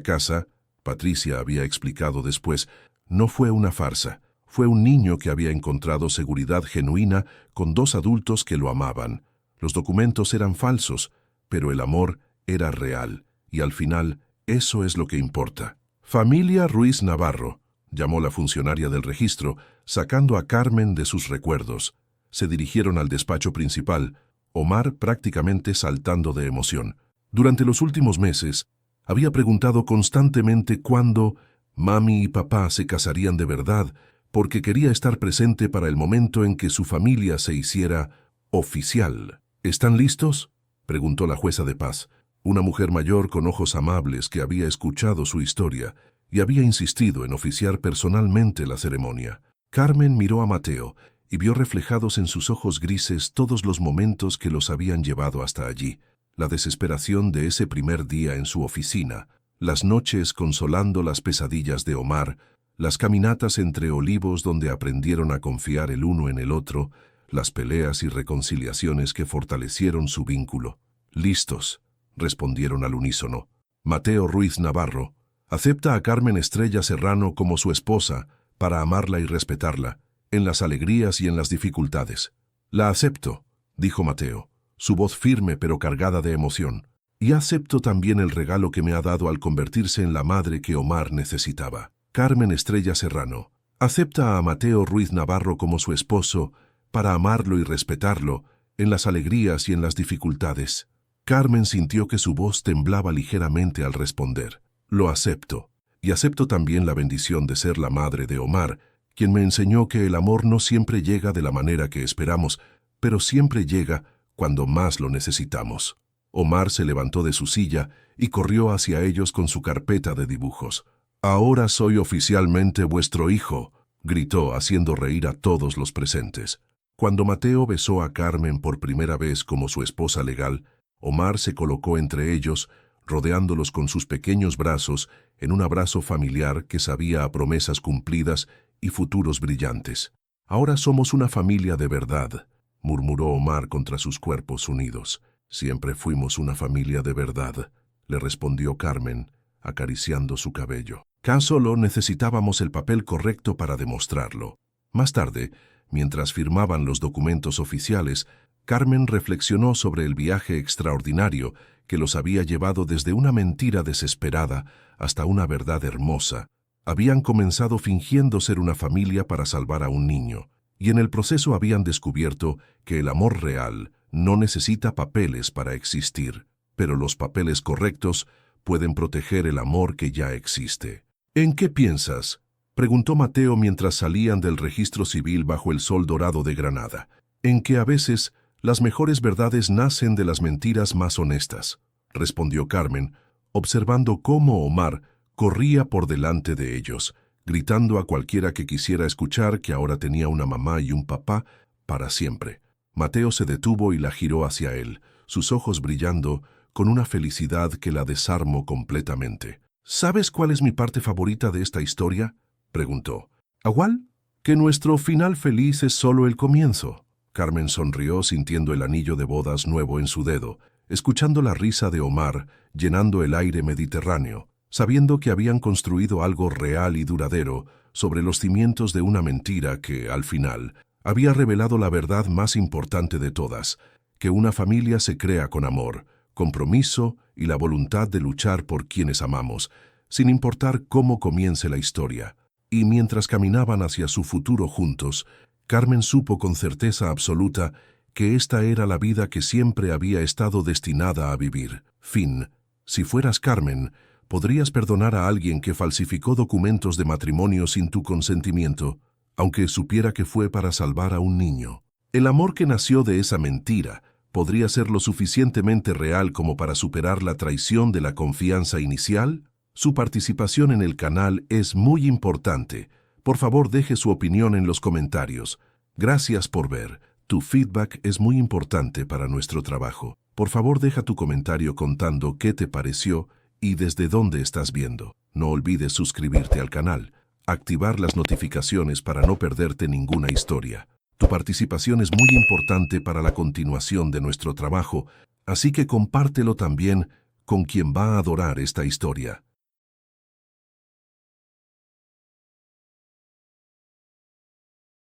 casa, Patricia había explicado después, no fue una farsa. Fue un niño que había encontrado seguridad genuina con 2 adultos que lo amaban. Los documentos eran falsos, pero el amor era real, y al final, eso es lo que importa. Familia Ruiz Navarro, llamó la funcionaria del registro, sacando a Carmen de sus recuerdos. Se dirigieron al despacho principal, Omar prácticamente saltando de emoción. Durante los últimos meses, había preguntado constantemente cuándo mami y papá se casarían de verdad, porque quería estar presente para el momento en que su familia se hiciera oficial. ¿Están listos?, preguntó la jueza de paz, una mujer mayor con ojos amables que había escuchado su historia y había insistido en oficiar personalmente la ceremonia. Carmen miró a Mateo y vio reflejados en sus ojos grises todos los momentos que los habían llevado hasta allí: la desesperación de ese primer día en su oficina, las noches consolando las pesadillas de Omar, las caminatas entre olivos donde aprendieron a confiar el uno en el otro, las peleas y reconciliaciones que fortalecieron su vínculo. «Listos», respondieron al unísono. Mateo Ruiz Navarro acepta a Carmen Estrella Serrano como su esposa para amarla y respetarla, en las alegrías y en las dificultades. «La acepto», dijo Mateo, su voz firme pero cargada de emoción. «Y acepto también el regalo que me ha dado al convertirse en la madre que Omar necesitaba». Carmen Estrella Serrano acepta a Mateo Ruiz Navarro como su esposo para amarlo y respetarlo en las alegrías y en las dificultades. Carmen sintió que su voz temblaba ligeramente al responder. «Lo acepto, y acepto también la bendición de ser la madre de Omar, quien me enseñó que el amor no siempre llega de la manera que esperamos, pero siempre llega cuando más lo necesitamos». Omar se levantó de su silla y corrió hacia ellos con su carpeta de dibujos. «Ahora soy oficialmente vuestro hijo», gritó, haciendo reír a todos los presentes. Cuando Mateo besó a Carmen por primera vez como su esposa legal, Omar se colocó entre ellos, rodeándolos con sus pequeños brazos en un abrazo familiar que sabía a promesas cumplidas y futuros brillantes. «Ahora somos una familia de verdad», murmuró Omar contra sus cuerpos unidos. «Siempre fuimos una familia de verdad», le respondió Carmen, acariciando su cabello. Solo necesitábamos el papel correcto para demostrarlo. Más tarde, mientras firmaban los documentos oficiales, Carmen reflexionó sobre el viaje extraordinario que los había llevado desde una mentira desesperada hasta una verdad hermosa. Habían comenzado fingiendo ser una familia para salvar a un niño, y en el proceso habían descubierto que el amor real no necesita papeles para existir, pero los papeles correctos pueden proteger el amor que ya existe. «¿En qué piensas?», preguntó Mateo mientras salían del registro civil bajo el sol dorado de Granada. «En que a veces las mejores verdades nacen de las mentiras más honestas», respondió Carmen, observando cómo Omar corría por delante de ellos, gritando a cualquiera que quisiera escuchar que ahora tenía una mamá y un papá para siempre. Mateo se detuvo y la giró hacia él, sus ojos brillando con una felicidad que la desarmó completamente. «¿Sabes cuál es mi parte favorita de esta historia?», preguntó. «¿Igual? Que nuestro final feliz es solo el comienzo». Carmen sonrió sintiendo el anillo de bodas nuevo en su dedo, escuchando la risa de Omar llenando el aire mediterráneo, sabiendo que habían construido algo real y duradero sobre los cimientos de una mentira que, al final, había revelado la verdad más importante de todas: que una familia se crea con amor, compromiso y la voluntad de luchar por quienes amamos, sin importar cómo comience la historia. Y mientras caminaban hacia su futuro juntos, Carmen supo con certeza absoluta que esta era la vida que siempre había estado destinada a vivir. Fin. Si fueras Carmen, ¿podrías perdonar a alguien que falsificó documentos de matrimonio sin tu consentimiento, aunque supiera que fue para salvar a un niño? El amor que nació de esa mentira podría ser lo suficientemente real como para superar la traición de la confianza inicial. Su participación en el canal es muy importante. Por favor, deje su opinión en los comentarios. Gracias por ver. Tu feedback es muy importante para nuestro trabajo. Por favor, deja tu comentario contando qué te pareció y desde dónde estás viendo. No olvides suscribirte al canal, activar las notificaciones para no perderte ninguna historia. Tu participación es muy importante para la continuación de nuestro trabajo, así que compártelo también con quien va a adorar esta historia.